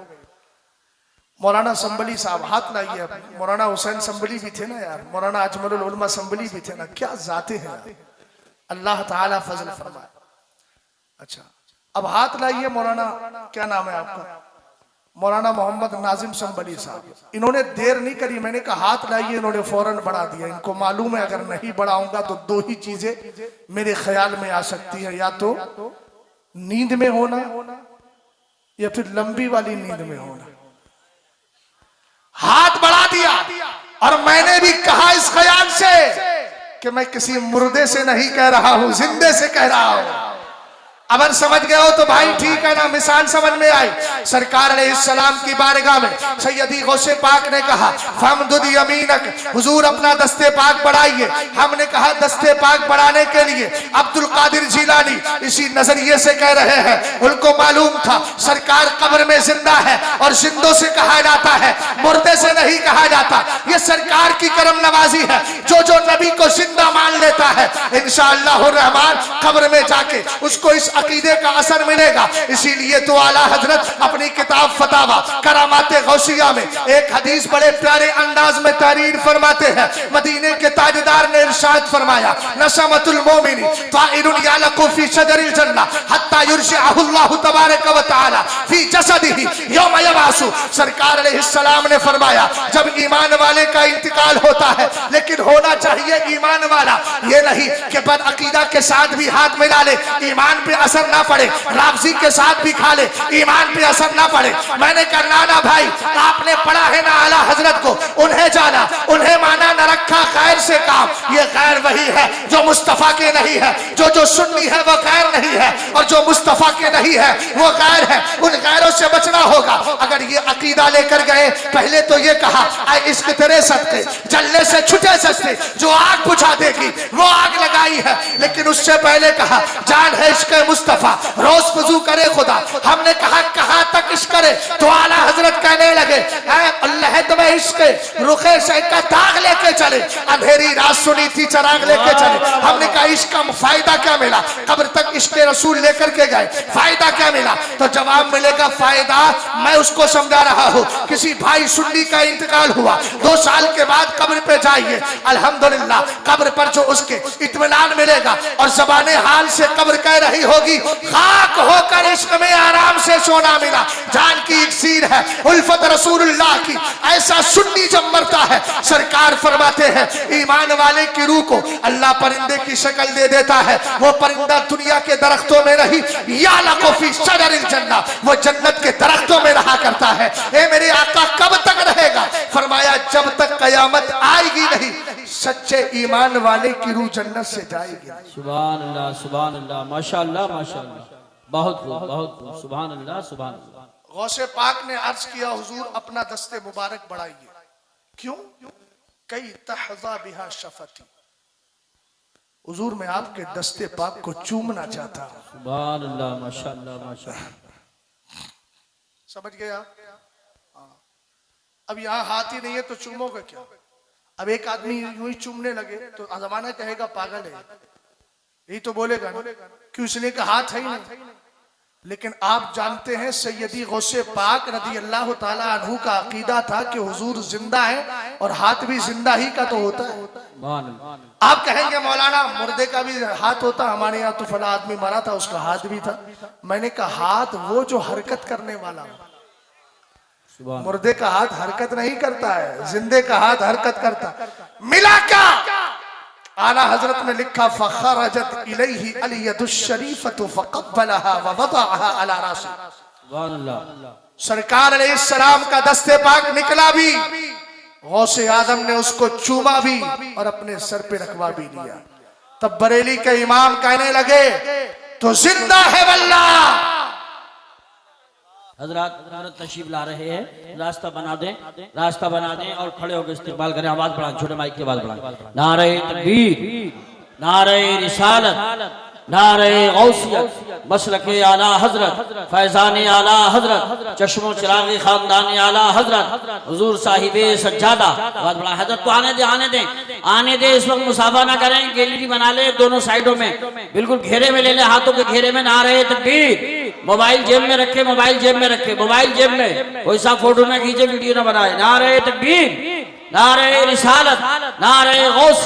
मौलाना संभली साहब हाथ लाइए। मौलाना हुसैन संभली भी थे ना यार, मौलाना अजमलुल उलमा संभली भी थे ना, क्या जाते हैं, अल्लाह ताला फजल फरमाए। अच्छा अब हाथ लाइए। मौलाना क्या नाम है आपका? मौलाना मोहम्मद नाजिम संभली साहब। इन्होंने देर नहीं करी, मैंने कहा हाथ लाइए, इन्होंने फौरन बढ़ा दिया। इनको मालूम है अगर नहीं बढ़ाऊंगा तो दो ही चीजें मेरे ख्याल में आ सकती है, या तो नींद में होना या फिर लंबी वाली नींद में होना। हाथ बढ़ा दिया और मैंने भी कहा इस ख्याल से कि मैं किसी मुर्दे से नहीं कह रहा हूं, जिंदे से कह रहा हूं। अगर समझ गए हो तो भाई ठीक है ना, मिसाल समझ में आई। सरकार अलैहिस्सलाम की बारगाह में सैयदी गौसे पाक ने कहा फमदुद यमीनक, हुजूर अपना दस्ते पाक बढ़ाइए। हमने कहा दस्ते पाक बढ़ाने के लिए अब्दुल कादिर जीलानी इसी नजरिए से कह रहे हैं, उनको मालूम था सरकार कब्र में जिंदा है और जिंदों से कहा जाता है, मुर्दे से नहीं कहा जाता। ये सरकार की करम नवाजी है, जो नबी को जिंदा मान लेता है इंशाअल्लाह रहमान कब्र में जाके उसको इस अकीदे का असर मिलेगा। इसीलिए तो आला हजरत अपनी किताब फतावा करामाते गौसिया में एक हदीस बड़े प्यारे अंदाज में तारीर फरमाते हैं। मदीने के ताजदार ने इरशाद फरमाया नसमतुल मोमिनी ताइरुन यालकु फी शजरिल जन्नह हत्ता युरशिअहु अल्लाह तबारक व तआला फी जसदिही यौम यबासु। सरकार अलैहिस्सलाम ने फरमाया जब ईमान वाले का इंतकाल होता है, लेकिन होना चाहिए ईमान वाला, ये नहीं कि बद अकीदा के साथ भी हाथ मिला ले, ईमान पे असर ना पड़े, राबजी के साथ भी खा ले, ईमान पे असर ना पड़े। मैंने कहा नाना भाई आपने पढ़ा है ना आला हजरत को, उन्हें जाना उन्हें माना, न रखा गैर से काम। ये गैर वही है जो मुस्तफा के नहीं है, जो सुन्नी है वो गैर नहीं है, और जो मुस्तफा के नहीं है वो गैर है। उन गैरों से बचना होगा। अगर ये अकीदा लेकर गए, पहले तो ये कहा इश्क तेरे सदके जलने से छुटे सस्ते, जो आग बुझा देगी वो आग लगाई है। लेकिन उससे पहले कहा जान है इश्क मुस्तफा, रोज वुजू करे खुदा। हमने कहा कहां तक इश्क करे, तो आला हजरत कहने लगे अल्लाह तुम्हें इश्क रुखे से का दाग लेके चले, अंधेरी रात सुनी थी चराग लेके चले। हमने कहा इश्क का फायदा क्या मिला, कब्र तक इश्क रसूल लेकर के गए, फायदा क्या मिला? तो जवाब मिलेगा फायदा मैं उसको समझा रहा हूं। किसी भाई सुन्नी का इंतकाल हुआ, 2 साल के बाद कब्र पे जाइए, अल्हम्दुलिल्लाह कब्र पर जो उसके इत्मीनान मिलेगा और ज़बाने हाल से कब्र कह रही होगी खाक होकर इश्क में आराम से सोना मिला। जान की इक्सीर है उल्फत रसूलुल्लाह की। ऐसा सुन्नी जब मरता है, सरकार फरमाते हैं ईमान वाले की रूह को अल्लाह परिंदे की शक्ल दे देता है। वो परिंदा दुनिया के दरख्तों में नहीं, या लको फी शजरिल जन्नह, वो जन्नत के दरख्तों में रहा करता है। ए मेरे आका कब तक रहेगा? फरमाया जब तक कयामत आएगी नहीं, सच्चे ईमान वाले की रूह जन्नत से जाएगी। सुभान अल्लाह, सुभान अल्लाह, माशाअल्लाह, माशाअल्लाह, बहुत खूब, बहुत खूब, सुभान अल्लाह, सुभान अल्लाह। गौसे पाक ने अर्ज किया, हुजूर अपना दस्ते मुबारक बढ़ाइए। क्यों? कई तहज़ा बिहा शफती, हुजूर मैं आपके दस्ते पाक को चूमना चाहता हूं। सुभान अल्लाह, माशाअल्लाह माशाअल्लाह। समझ गया? अब यहाँ हाथ ही नहीं है तो चूमोगे क्या? अब एक आदमी यूं ही चूमने लगे तो जमाना कहेगा पागल है, यही तो बोलेगा ना, क्यों? इसलिए का हाथ है ही नहीं। लेकिन आप जानते हैं सैयदी गौसे पाक रज़ी अल्लाह ताला अन्हु का अकीदा था कि हुजूर जिंदा है और हाथ भी जिंदा ही का तो होता है। आप कहेंगे मौलाना मुर्दे का भी हाथ होता, हमारे यहाँ तो फला आदमी मरा था उसका हाथ भी था। मैंने कहा हाथ वो जो हरकत करने वाला, मुर्दे का हाथ हरकत नहीं करता है, जिंदे का हाथ हरकत करता। मिला क्या? आला हजरत ने लिखा, फखरजत इलैहि अलयदुश शरीफतु फक़ब्बलहा व वदअहा अला रासी। सुभान अल्लाह। सरकार अलैहिस्सलाम का दस्ते पाक निकला भी, गौसे आदम ने उसको चूमा भी और अपने सर पे रखवा भी लिया। तब बरेली के इमाम कहने लगे तो जिंदा है वल्लाह। हजरत तशरीफ ला रहे हैं, रास्ता बना दें, रास्ता बना दें और खड़े होकर इस्तेमाल करें। आवाज बढ़ाएं, छोटे माइक की आवाज बढ़ाएं। नारे तकबीर, नारे रिसालत, नारे गौसियत, मसलके आला हजरत, फैजान आला हजरत, चश्मो चिरागी खानदान आला हजरत, हुजूर साहिबे सज्जादा। आवाज बढ़ाएं। हजरत को आने दे, आने दे, आने दे। इस वक्त मुसाफा ना करें, गैलरी बना ले दोनों साइडों में, बिल्कुल घेरे में ले ले, हाथों के घेरे में। नारे तकबीर। मोबाइल जेब में रखे, मोबाइल जेब में रखे, मोबाइल जेब में, कोई सा फोटो ना खींचे, वीडियो ना बनाए। नारे तकबीर, नारे रिसालत, नारे गौसियत।